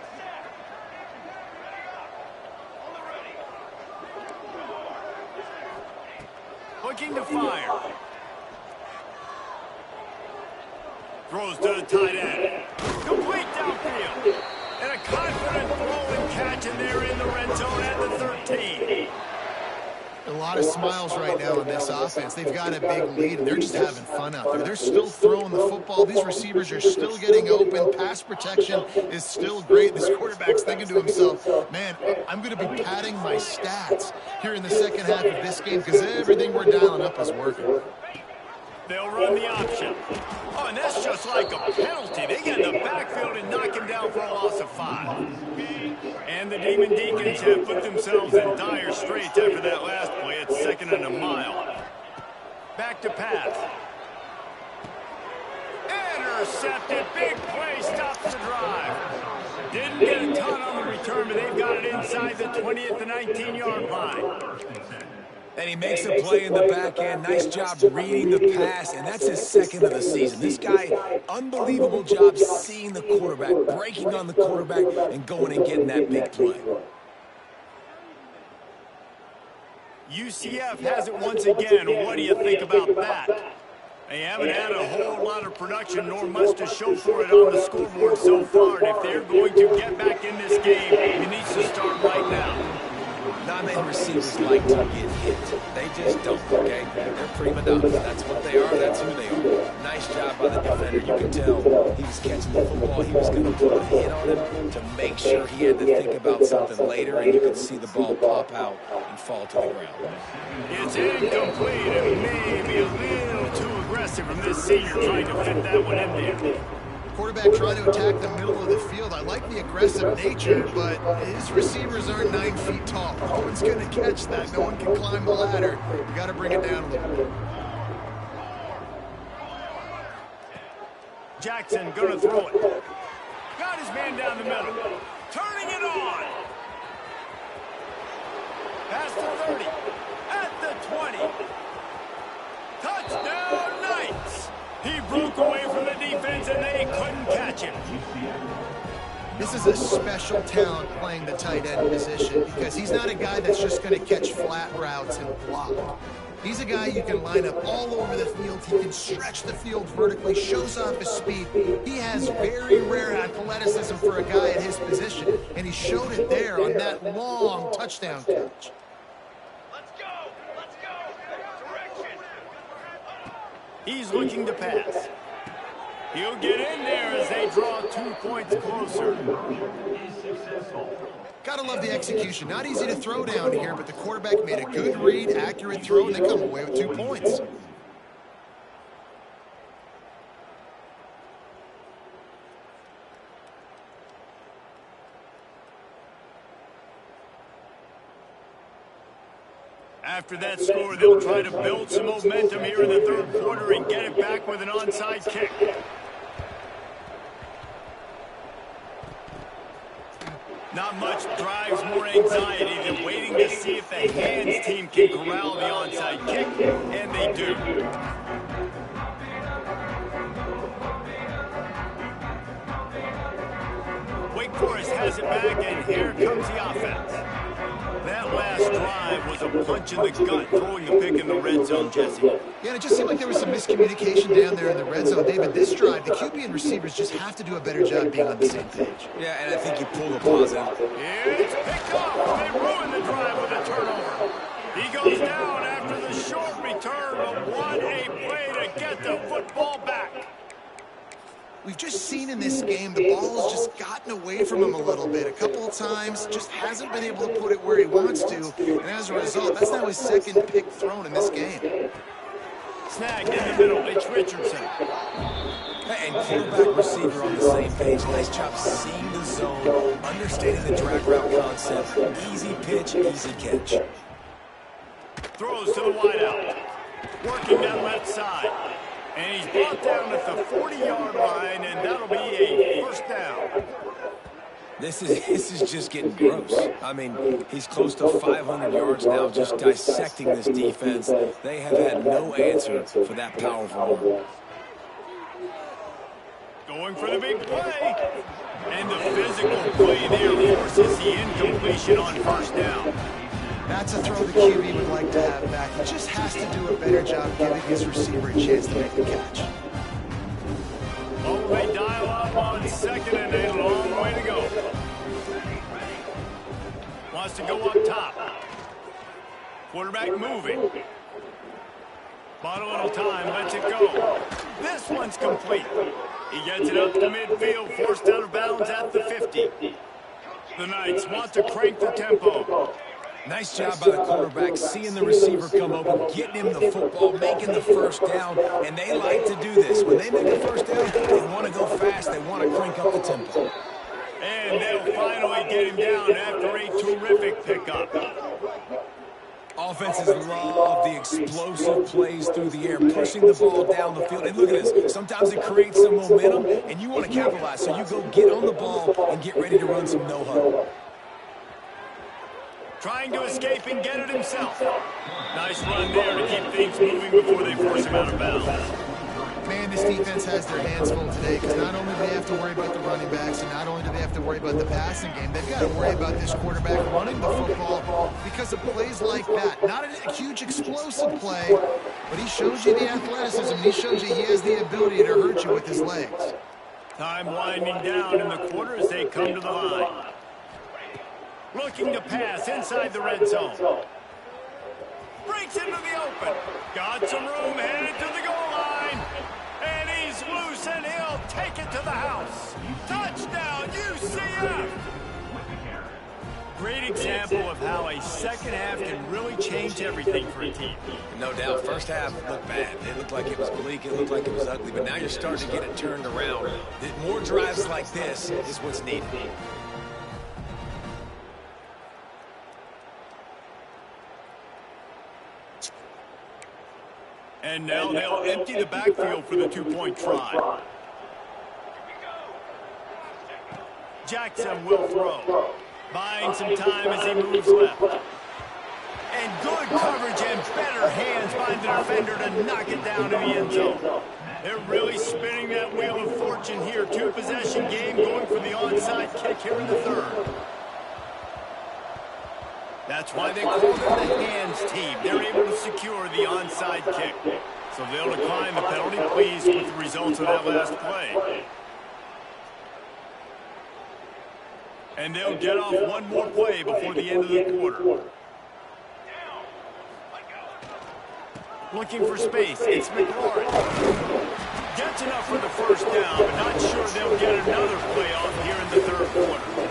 [SPEAKER 3] Looking to fire. Throws to the tight end. Complete downfield. And a confident throw and catch, and they're in the red zone at the 13.
[SPEAKER 5] A lot of smiles right now in this offense. They've got a big lead, and they're just having fun out there. They're still throwing the football. These receivers are still getting open. Pass protection is still great. This quarterback's thinking to himself, man, I'm going to be padding my stats here in the 2nd half of this game because everything we're dialing up is working.
[SPEAKER 3] They'll run the option. Oh, and that's just like a penalty. They get in the backfield and knock him down for a loss of 5. And the Demon Deacons have put themselves in dire straits after that last play. It's 2nd and a mile. Back to pass. Intercepted. Big play. Stops the drive. Didn't get a ton on the return, but they've got it inside the 20 at the 19-yard line.
[SPEAKER 4] And he makes a play in the back end. Nice job reading the pass, and that's his 2nd of the season. This guy, unbelievable job seeing the quarterback, breaking on the quarterback, and going and getting that big play.
[SPEAKER 3] UCF has it once again. What do you think about that? They haven't had a whole lot of production, nor much to show for it on the scoreboard so far. And if they're going to get back in this game, it needs to start right now.
[SPEAKER 4] Not many receivers like to get hit. They just don't, okay? They're prima donnas. That's what they are. That's who they are. Nice job by the defender. You can tell he was catching the football. He was going to put a hit on him to make sure he had to think about something later, and you could see the ball pop out and fall to the ground.
[SPEAKER 3] It's incomplete and maybe a little too aggressive from this senior trying to fit that one in there.
[SPEAKER 5] Quarterback trying to attack the middle of the field. I like the aggressive nature, but his receivers aren't 9 feet tall. No one's going to catch that. No one can climb the ladder. You got to bring it down a little bit.
[SPEAKER 3] Jackson going to throw it. Got his man down the middle. Turning it on. Past the 30. At the 20. Touchdown Knights. He broke away from the defense and they couldn't catch him.
[SPEAKER 5] This is a special talent playing the tight end position because he's not a guy that's just going to catch flat routes and block. He's a guy you can line up all over the field. He can stretch the field vertically, shows off his speed. He has very rare athleticism for a guy at his position, and he showed it there on that long touchdown catch.
[SPEAKER 3] Let's go! Let's go! Direction! He's looking to pass. He'll get in there as they draw 2 points closer.
[SPEAKER 6] Is successful.
[SPEAKER 5] Gotta love the execution. Not easy to throw down here, but the quarterback made a good read, accurate throw, and they come away with 2 points.
[SPEAKER 3] After that score, they'll try to build some momentum here in the third quarter and get it back with an onside kick. Not much drives more anxiety than waiting to see if the hands team can corral the onside kick, and they do. Wake Forest has it back, and here comes the offense. That last drive was a punch in the gut, throwing the pick in the red zone, Jesse.
[SPEAKER 5] Yeah, and it just seemed like there was some miscommunication down there in the red zone. David, this drive, the QB and receivers just have to do a better job being on the same page.
[SPEAKER 4] Yeah, and I think you pull the positive.
[SPEAKER 3] It's picked off. They ruined the drive with a turnover. He goes down after the short return, but what a play to get the football back.
[SPEAKER 5] We've just seen in this game the ball has just gotten away from him a little bit. A couple of times, just hasn't been able to put it where he wants to. And as a result, that's now his second pick thrown in this game.
[SPEAKER 3] Snagged in the middle. It's Richardson.
[SPEAKER 4] And quarterback receiver on the same page. Nice job seeing the zone, understanding the drag route concept. Easy pitch, easy catch.
[SPEAKER 3] Throws to the wideout. Working that left side. And he's brought down at the 40-yard line, and that'll be a first down.
[SPEAKER 4] This is just getting gross. I mean, he's close to 500 yards now, just dissecting this defense. They have had no answer for that powerful run.
[SPEAKER 3] Going for the big play. And the physical play there forces the incompletion on first down.
[SPEAKER 5] That's a throw the QB would like to have back. He just has to do a better job giving his receiver a chance to make the catch.
[SPEAKER 3] Oh, they dial up on second and a long way to go. Wants to go up top. Quarterback moving. Bought a little time, lets it go. This one's complete. He gets it up to midfield, forced out of bounds at the 50. The Knights want to crank the tempo.
[SPEAKER 4] Nice job by the quarterback, seeing the receiver come open, getting him the football, making the first down, and they like to do this. When they make the first down, they want to go fast, they want to crank up the tempo.
[SPEAKER 3] And they'll finally get him down after a terrific pickup.
[SPEAKER 4] Offenses love the explosive plays through the air, pushing the ball down the field. And look at this. Sometimes it creates some momentum, and you want to capitalize, so you go get on the ball and get ready to run some no-huddle.
[SPEAKER 3] Trying to escape and get it himself. Nice run there to keep things moving before they force him out of bounds.
[SPEAKER 5] Man, this defense has their hands full today because not only do they have to worry about the running backs and not only do they have to worry about the passing game, they've got to worry about this quarterback running the football because of plays like that. Not a huge explosive play, but he shows you the athleticism. He shows you he has the ability to hurt you with his legs.
[SPEAKER 3] Time winding down in the quarter as they come to the line. Looking to pass inside the red zone. Breaks into the open. Got some room, headed to the goal line. And he's loose, and he'll take it to the house. Touchdown, UCF! great example of how a second half can really change everything for a team.
[SPEAKER 4] No doubt, first half looked bad. It looked like it was bleak, it looked like it was ugly, but now you're starting to get it turned around. More drives like this is what's needed.
[SPEAKER 3] And now they'll empty the backfield for the two-point try. Jackson will throw. Buying some time as he moves left. And good coverage and better hands by the defender to knock it down in the end zone. They're really spinning that wheel of fortune here. Two-possession game going for the onside kick here in the third. That's why they call them the hands team. They're able to secure the onside kick. So they'll decline the penalty, pleased with the results of that last play. And they'll get off one more play before the end of the quarter. Looking for space, it's McLaurin. Gets enough for the first down, but not sure they'll get another play off here in the third quarter.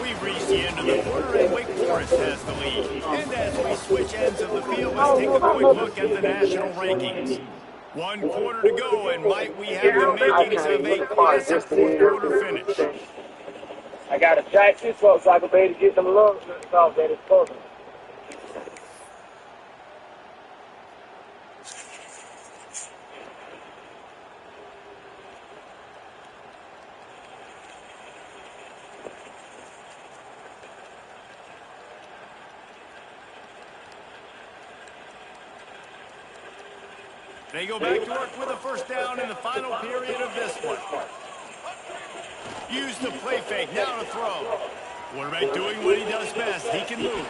[SPEAKER 3] We've reached the end of the quarter, and Wake Forest has the lead. And as we switch ends of the field, let's take a quick look at the national rankings. 1 quarter to go, and might we have the makings of a classic fourth quarter finish.
[SPEAKER 2] I got to jack this up so I can be able to get some love off that it's supposed to.
[SPEAKER 3] They go back to work with a first down in the final period of this one. Use the play fake, now to throw. Quarterback doing what he does best. He can move.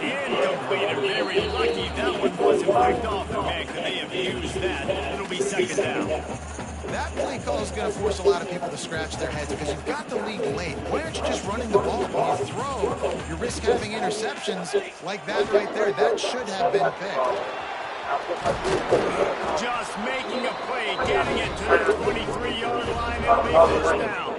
[SPEAKER 3] Incomplete, and very lucky that one wasn't picked off. And man, could they have used that? It'll be second down.
[SPEAKER 5] That play call is going to force a lot of people to scratch their heads because you've got the lead late. Why aren't you just running the ball? When you throw, you risk having interceptions like that right there. That should have been picked.
[SPEAKER 3] Just making a play, getting it to the 23-yard line. It'll be first down.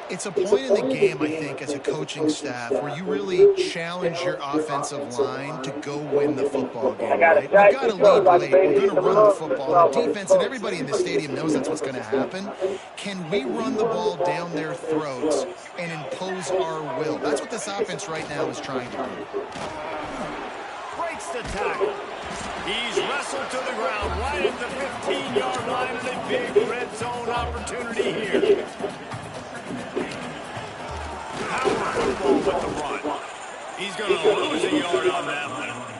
[SPEAKER 5] It's a point in the game, I think, as a coaching staff, where you really challenge your offensive line to go win the football game, right? We've got to lead late. We're going to run the football. The defense and everybody in the stadium knows that's what's going to happen. Can we run the ball down their throats and impose our will? That's what this offense right now is trying to do.
[SPEAKER 3] Breaks the tackle. He's wrestled to the ground right at the 15-yard line, and a big red zone opportunity here. Power football with the run. He's going to lose a yard on that one.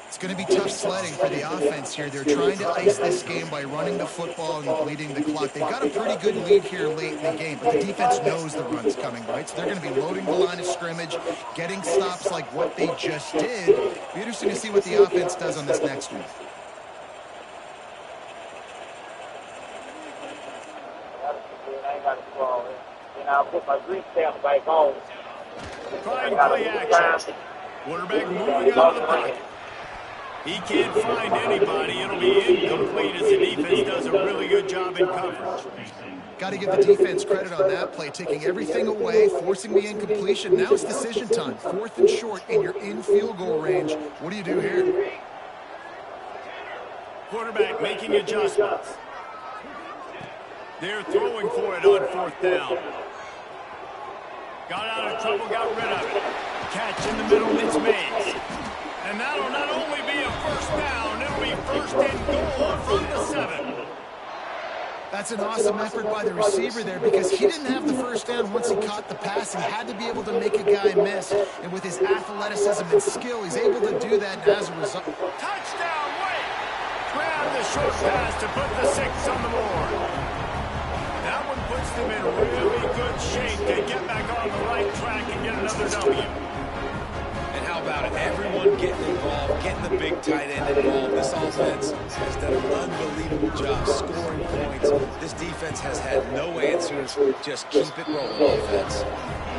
[SPEAKER 5] It's going to be tough sledding for the offense here. They're trying to ice this game by running the football and bleeding the clock. They've got a pretty good lead here late in the game, but the defense knows the run's coming, right? So they're going to be loading the line of scrimmage, getting stops like what they just did. It'll be interesting to see what the offense does on this next one.
[SPEAKER 2] I'll put my grease stamp back on.
[SPEAKER 3] Trying play action. Quarterback moving out of the pocket. He can't find anybody. It'll be incomplete as the defense does a really good job in coverage.
[SPEAKER 5] Got to give the defense credit on that play, taking everything away, forcing the incompletion. Now it's decision time. 4th and short, and you're in field goal range. What do you do here?
[SPEAKER 3] Quarterback making adjustments. They're throwing for it on 4th down. Got out of trouble, got rid of it. Catch in the middle, it's Mays. And that'll not only be a first down, it'll be first and goal from the 7.
[SPEAKER 5] That's an awesome effort by the receiver there because he didn't have the first down once he caught the pass. He had to be able to make a guy miss. And with his athleticism and skill, he's able to do that. And as a result,
[SPEAKER 3] touchdown, Wake! Grab the short pass to put the 6 on the board. That one puts them in really good shape to get back on the right track and get another W.
[SPEAKER 4] And how about it? Everyone getting involved, getting the big tight end involved. This offense has done an unbelievable job scoring points. This defense has had no answers. Just keep it rolling, offense.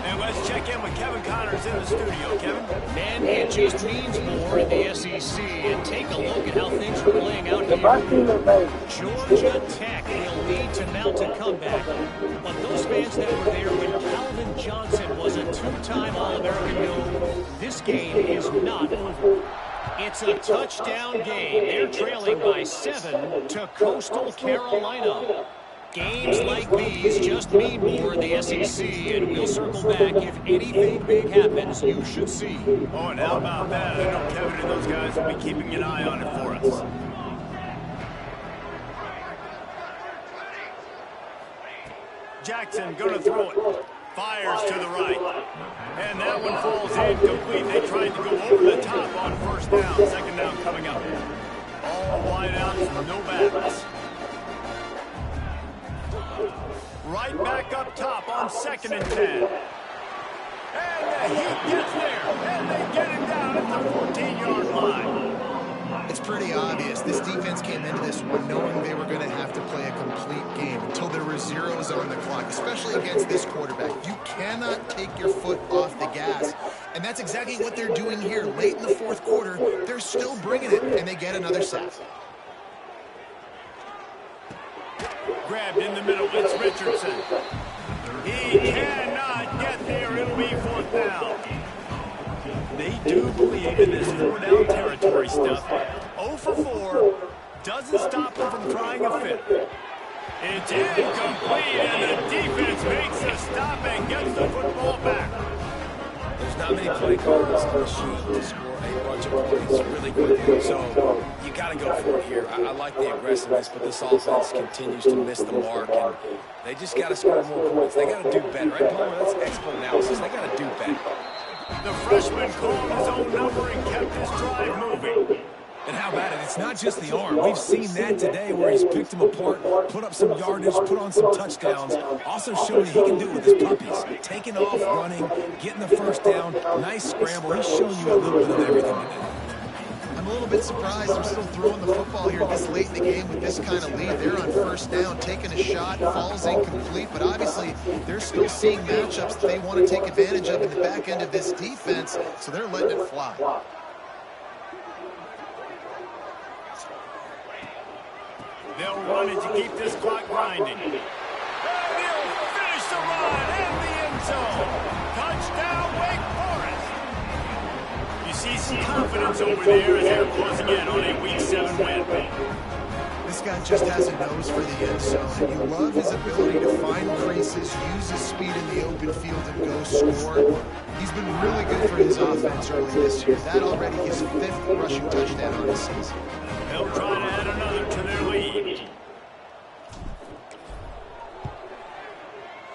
[SPEAKER 3] And let's check in with Kevin Connors in the studio. Kevin?
[SPEAKER 7] Man, it just means more in the SEC. And take a look at how things are playing out here. Georgia Tech will need to mount a comeback. But those fans that were there when Calvin Johnson was a two-time All-American know this game is not over. It's a touchdown game. They're trailing by 7 to Coastal Carolina. Games like these just mean more in the SEC, and we'll circle back if anything big happens you should see.
[SPEAKER 3] Oh, and how about that? I know Kevin and those guys will be keeping an eye on it for us. Jackson going to throw it. Fires to the right. And that one falls incomplete. They tried to go over the top on first down. Second down coming up. All wide out, no backs. Right back up top on 2nd and 10. And the heat gets there. And they get him down at the 14-yard line.
[SPEAKER 5] It's pretty obvious. This defense came into this one knowing they were going to have to play a complete game until there were zeros on the clock, especially against this quarterback. You cannot take your foot off the gas, and that's exactly what they're doing here. Late in the fourth quarter, they're still bringing it, and they get another sack.
[SPEAKER 3] Grabbed in the middle. It's Richardson. He cannot get there. It'll be 4th down. They do believe in this 4-down territory stuff. 0 for 4 doesn't stop them from trying a fit. It's incomplete, and the defense makes a stop and gets the football back.
[SPEAKER 4] There's not many play calls on the sheet to score a bunch of points really quickly, so you got to go for it here. I like the aggressiveness, but this offense continues to miss the mark, and they just got to score more points. They got to do better, right, Palmer? That's expert analysis. They got to do better.
[SPEAKER 3] The freshman called his own number and kept his drive moving.
[SPEAKER 4] And how about it? It's not just the arm. We've seen that today where he's picked them apart, put up some yardage, put on some touchdowns. Also showing he can do it with his puppies. Taking off, running, getting the first down. Nice scramble. He's showing you a little bit of everything today.
[SPEAKER 5] I'm a little bit surprised they're still throwing the football here this late in the game with this kind of lead. They're on first down, taking a shot, falls incomplete, but obviously they're still seeing matchups that they want to take advantage of in the back end of this defense, so they're letting it fly.
[SPEAKER 3] They'll run it to keep this clock grinding. And he'll finish the run in the end zone. Touchdown, Wake Forest. You see some confidence over there as they're closing in on a Week 7 win.
[SPEAKER 5] This guy just has a nose for the end zone, and you love his ability to find creases, use his speed in the open field, and go score. He's been really good for his offense early this year. That already his 5th rushing touchdown on the season.
[SPEAKER 3] They'll try to add another to their lead.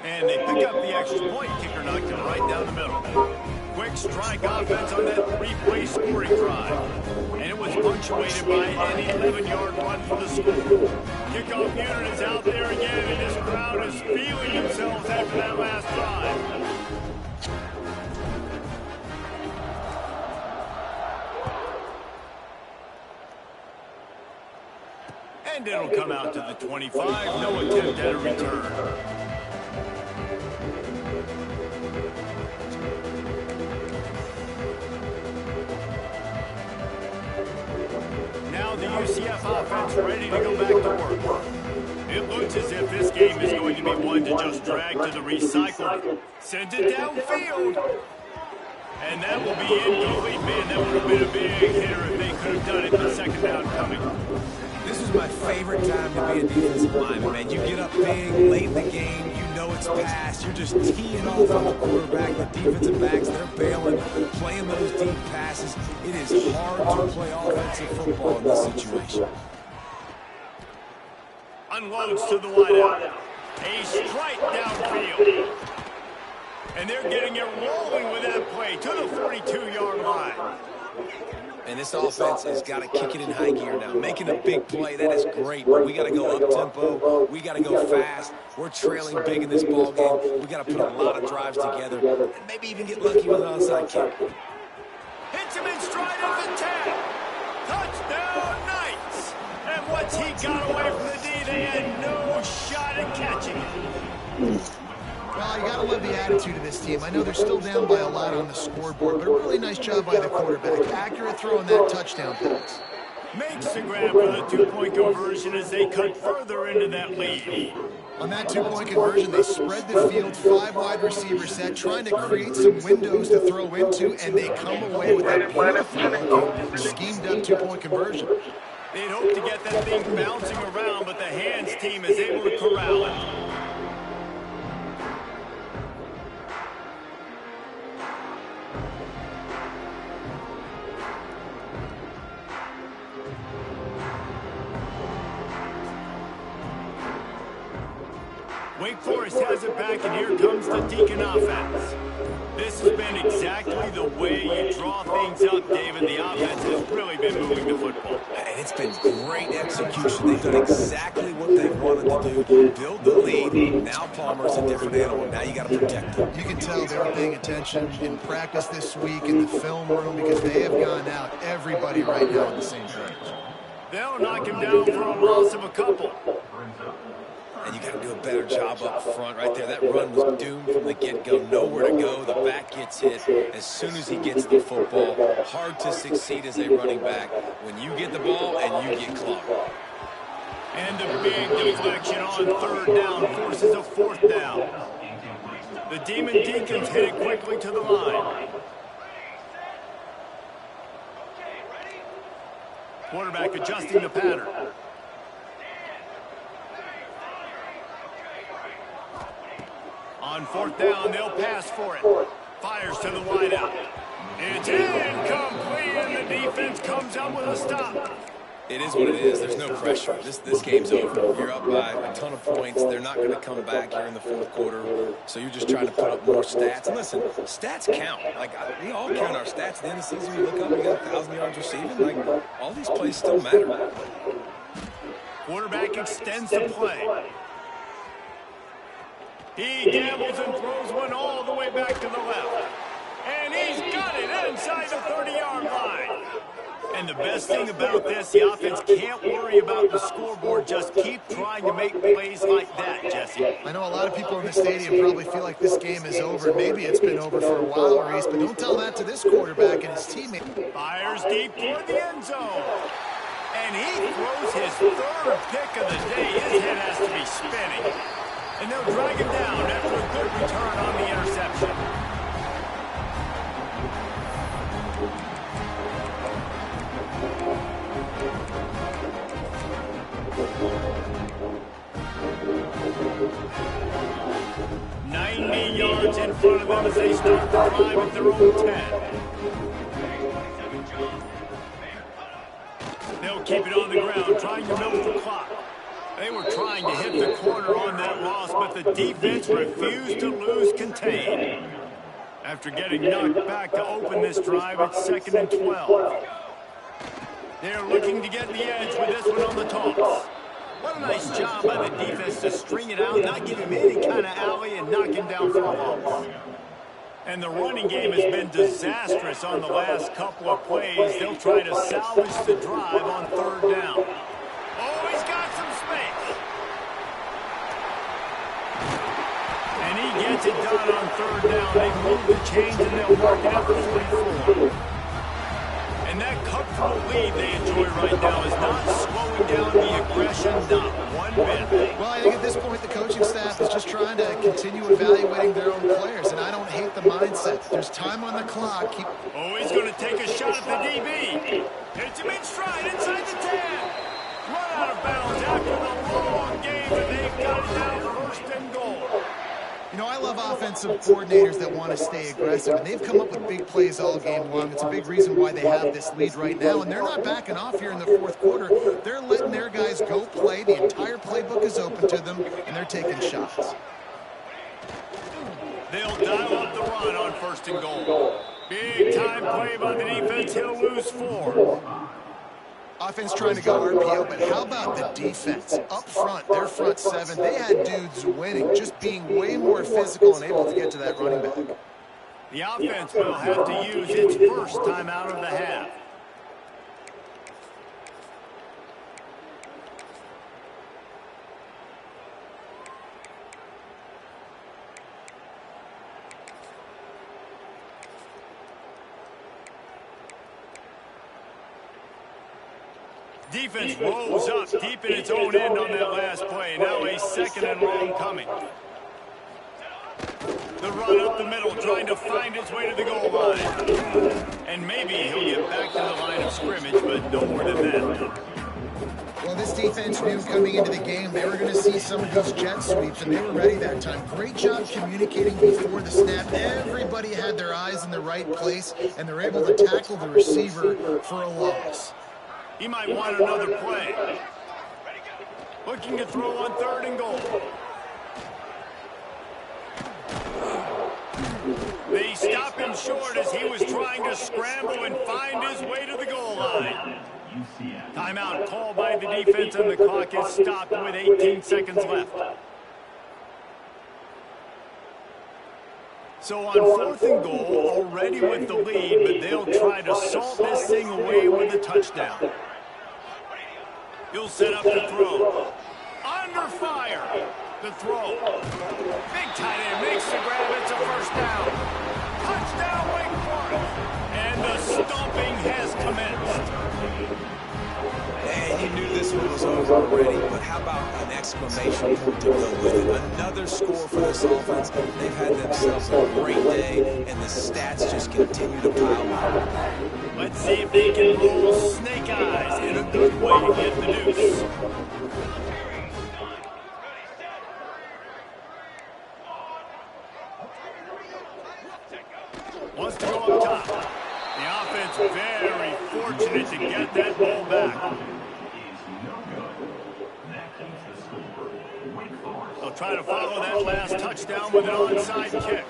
[SPEAKER 3] And they pick up the extra point. Kicker knocked him right down the middle. Quick strike offense on that 3-play scoring drive. And it was punctuated by an 11-yard run for the school. Kickoff unit is out there again, and this crowd is feeling themselves after that last drive. And it'll come out to the 25. No attempt at a return. Now the UCF offense ready to go back to work. It looks as if this game is going to be one to just drag to the recycle. Send it downfield. And that will be incomplete. Man, that would have been a big hitter if they could have done it. The second down coming.
[SPEAKER 4] This is my favorite time to be a defensive lineman, man. You get up big, late in the game, you know it's past. You're just teeing off on the quarterback. The defensive backs, they're bailing, playing those deep passes. It is hard to play offensive football in this situation.
[SPEAKER 3] Unloads to the wideout. A strike downfield. And they're getting it rolling with that play to the 42-yard line.
[SPEAKER 4] And this offense has got to kick it in high gear now. Making a big play, that is great. But we got to go up-tempo. We got to go fast. We're trailing big in this ball game. We got to put a lot of drives together and maybe even get lucky with an onside kick.
[SPEAKER 3] Hits him in stride of the 10. Touchdown, Knights. And once he got away from the D, they had no shot at catching it.
[SPEAKER 5] Well, you got to love the attitude of this team. I know they're still down by a lot on the scoreboard, but a really nice job by the quarterback. Accurate throw in that touchdown pass.
[SPEAKER 3] Makes the grab for the two-point conversion as they cut further into that lead.
[SPEAKER 5] On that two-point conversion, they spread the field, 5 wide receiver set, trying to create some windows to throw into, and they come away with a beautiful-looking, schemed-up two-point conversion.
[SPEAKER 3] They'd hope to get that thing bouncing around, but the hands team is able to corral it. Wake Forest has it back, and here comes the Deacon offense. This has been exactly the way you draw things up, David. The offense has really been moving the football.
[SPEAKER 4] And it's been great execution. They've done exactly what they wanted to do. Build the lead. Now Palmer's a different animal. Now you got to protect him.
[SPEAKER 5] You can tell they were paying attention in practice this week in the film room because they have gone out, everybody right now on the same page.
[SPEAKER 3] They'll knock him down for a loss of a couple.
[SPEAKER 4] And you got to do a better job up front right there. That run was doomed from the get-go. Nowhere to go. The back gets hit. As soon as he gets the football, hard to succeed as a running back when you get the ball and you get clocked.
[SPEAKER 3] And the big deflection on third down forces a fourth down. The Demon Deacons hit it quickly to the line. Quarterback adjusting the pattern. On fourth down, they'll pass for it. Fires to the wideout. It's incomplete, and the defense comes up with a stop.
[SPEAKER 4] It is what it is. There's no pressure. This game's over. You're up by a ton of points. They're not going to come back here in the fourth quarter, so you're just trying to put up more stats. And listen, stats count. Like, we all count our stats. At the end of the season, we look up, we got 1,000 yards receiving. Like, all these plays still matter.
[SPEAKER 3] Quarterback extends the play. He gambles and throws one all the way back to the left. And he's got it inside the 30-yard line. And the best thing about this, the offense can't worry about the scoreboard. Just keep trying to make plays like that, Jesse.
[SPEAKER 5] I know a lot of people in the stadium probably feel like this game is over. Maybe it's been over for a while, Reese, but don't tell that to this quarterback and his teammate.
[SPEAKER 3] Fires deep toward the end zone. And he throws his third pick of the day. His head has to be spinning. And they'll drag him down after a good return on the interception. $90 yards in front of them as they start the drive at their own 10. They'll keep it on the ground, trying to milk the clock. They were trying to hit the corner on that loss, but the defense refused to lose contain. After getting knocked back to open this drive, it's 2nd and 12. They're looking to get the edge with this one on the toss. What a nice job by the defense to string it out, not give him any kind of alley, and knock him down for a loss. And the running game has been disastrous on the last couple of plays. They'll try to salvage the drive on third down. Oh, he's got some space. And he gets it done on third down. They move the chains and they'll mark it up to 44. And that comfortable lead they enjoy right now is not slowing down the aggression, not one bit.
[SPEAKER 5] Well, I think at this point the coaching staff is just trying to continue evaluating their own players, and I don't hate the mindset. There's time on the clock.
[SPEAKER 3] Oh, he's going to take a shot at the DB. Hits him in stride inside the 10. Run out of bounds after the long game, and they've got it down 1st and goal.
[SPEAKER 5] You know, I love offensive coordinators that want to stay aggressive, and they've come up with big plays all game long. It's a big reason why they have this lead right now, and they're not backing off here in the fourth quarter. They're letting their guys go play. The entire playbook is open to them, and they're taking shots.
[SPEAKER 3] They'll dial up the run on 1st and goal. Big time play by the defense. He'll lose 4.
[SPEAKER 5] Offense trying to go RPO, but how about the defense? Up front, their front 7, they had dudes winning, just being way more physical and able to get to that running back.
[SPEAKER 3] The offense will have to use its first timeout of the half. Defense rolls up deep in its own end on that last play. Now a second and long coming. The run up the middle, trying to find its way to the goal line. And maybe he'll get back to the line of scrimmage, but no more than that.
[SPEAKER 5] Well, this defense knew coming into the game they were going to see some of these jet sweeps, and they were ready that time. Great job communicating before the snap. Everybody had their eyes in the right place, and they're able to tackle the receiver for a loss.
[SPEAKER 3] He might want another play. Looking to throw on 3rd and goal. They stop him short as he was trying to scramble and find his way to the goal line. Timeout called by the defense, and the clock is stopped with 18 seconds left. So on 4th and goal, already with the lead, but they'll try to salt this thing away with a touchdown. He'll set up the throw. Under fire. The throw. Big tight end makes the grab. It's a 1st down. Touchdown, Wake Forest. And the stomping has commenced.
[SPEAKER 4] And you knew this one was over already, but how about an exclamation point to go with it? Another score for this offense. They've had themselves a great day, and the stats just continue to pile up.
[SPEAKER 3] Let's see if they can roll snake eyes in a good way to get the deuce. Wants to go up top. The offense very fortunate to get that ball back. They'll try to follow that last touchdown with an onside kick.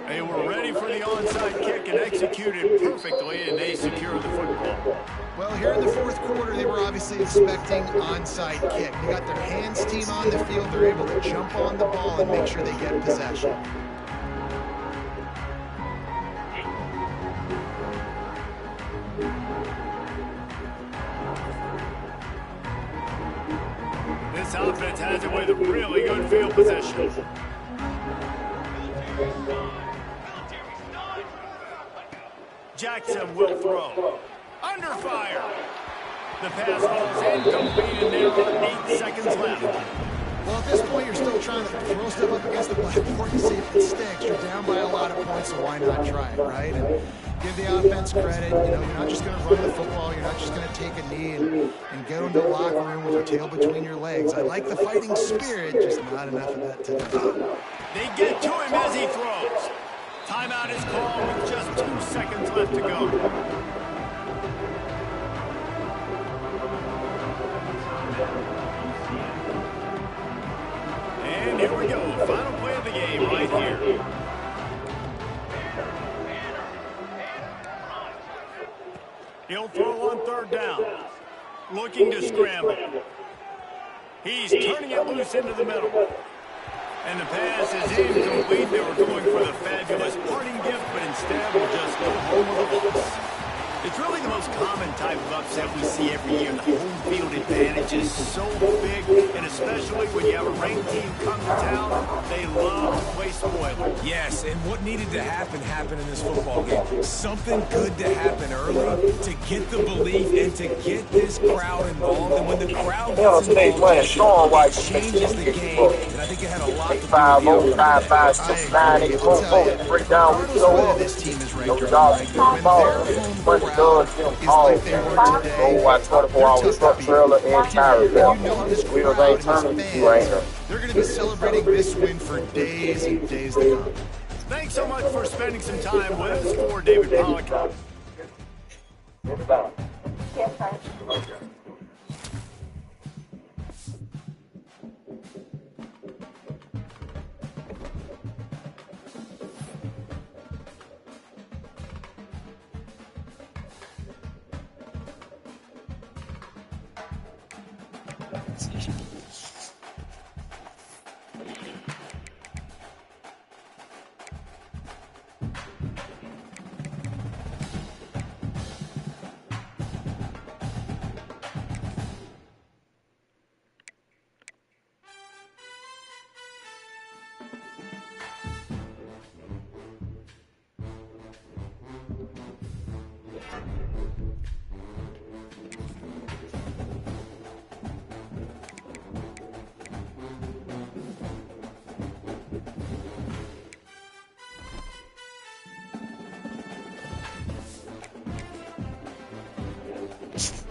[SPEAKER 3] They were ready for the onside kick and executed perfectly, and they secured the football.
[SPEAKER 5] Well, here in the 4th quarter, they were obviously expecting onside kick. They got their hands team on the field. They're able to jump on the ball and make sure they get possession.
[SPEAKER 3] This offense has it with a really good field position. Jackson will throw. Under fire. The pass falls incomplete, and there are 8 seconds left.
[SPEAKER 5] Well, at this point, you're still trying to throw stuff up against the blackboard to see if it sticks. You're down by a lot of points, so why not try it, right? And give the offense credit. You know, you're not just going to run the football. You're not just going to take a knee and go into the locker room with your tail between your legs. I like the fighting spirit, just not enough of that today.
[SPEAKER 3] They get to him as he throws. Timeout is called with just 2 seconds left to go. And here we go, final play of the game right here. He'll throw on 3rd down. Looking to scramble. He's turning it loose into the middle. And the pass is incomplete. They were going for the fabulous parting gift, but instead will just go home with a loss. It's really the most common type of upset we see every year. The home field advantage is so big, and especially when you have a ranked team come to town, they love to play spoiler.
[SPEAKER 4] Yes, and what needed to happen happened in this football game. Something good to happen early to get the belief and to get this crowd involved. And when the crowd gets involved, it changes the game. And I think it had a lot to do with the outcome.
[SPEAKER 1] 5, 5, 6, 9, 8, 4, 4, break down, we show up.
[SPEAKER 5] This team is ranked
[SPEAKER 1] Those
[SPEAKER 5] right.
[SPEAKER 1] dogs,
[SPEAKER 5] When their home crowd is like they were today,
[SPEAKER 1] go watch 24 hours truck trailer and tire repair. We was ain't turning you right here.
[SPEAKER 5] they're going to be celebrating this win for days and days to come.
[SPEAKER 3] Thanks so much for spending some time with us. For David Pollock.
[SPEAKER 8] Yes, sir.
[SPEAKER 1] Okay.
[SPEAKER 2] it.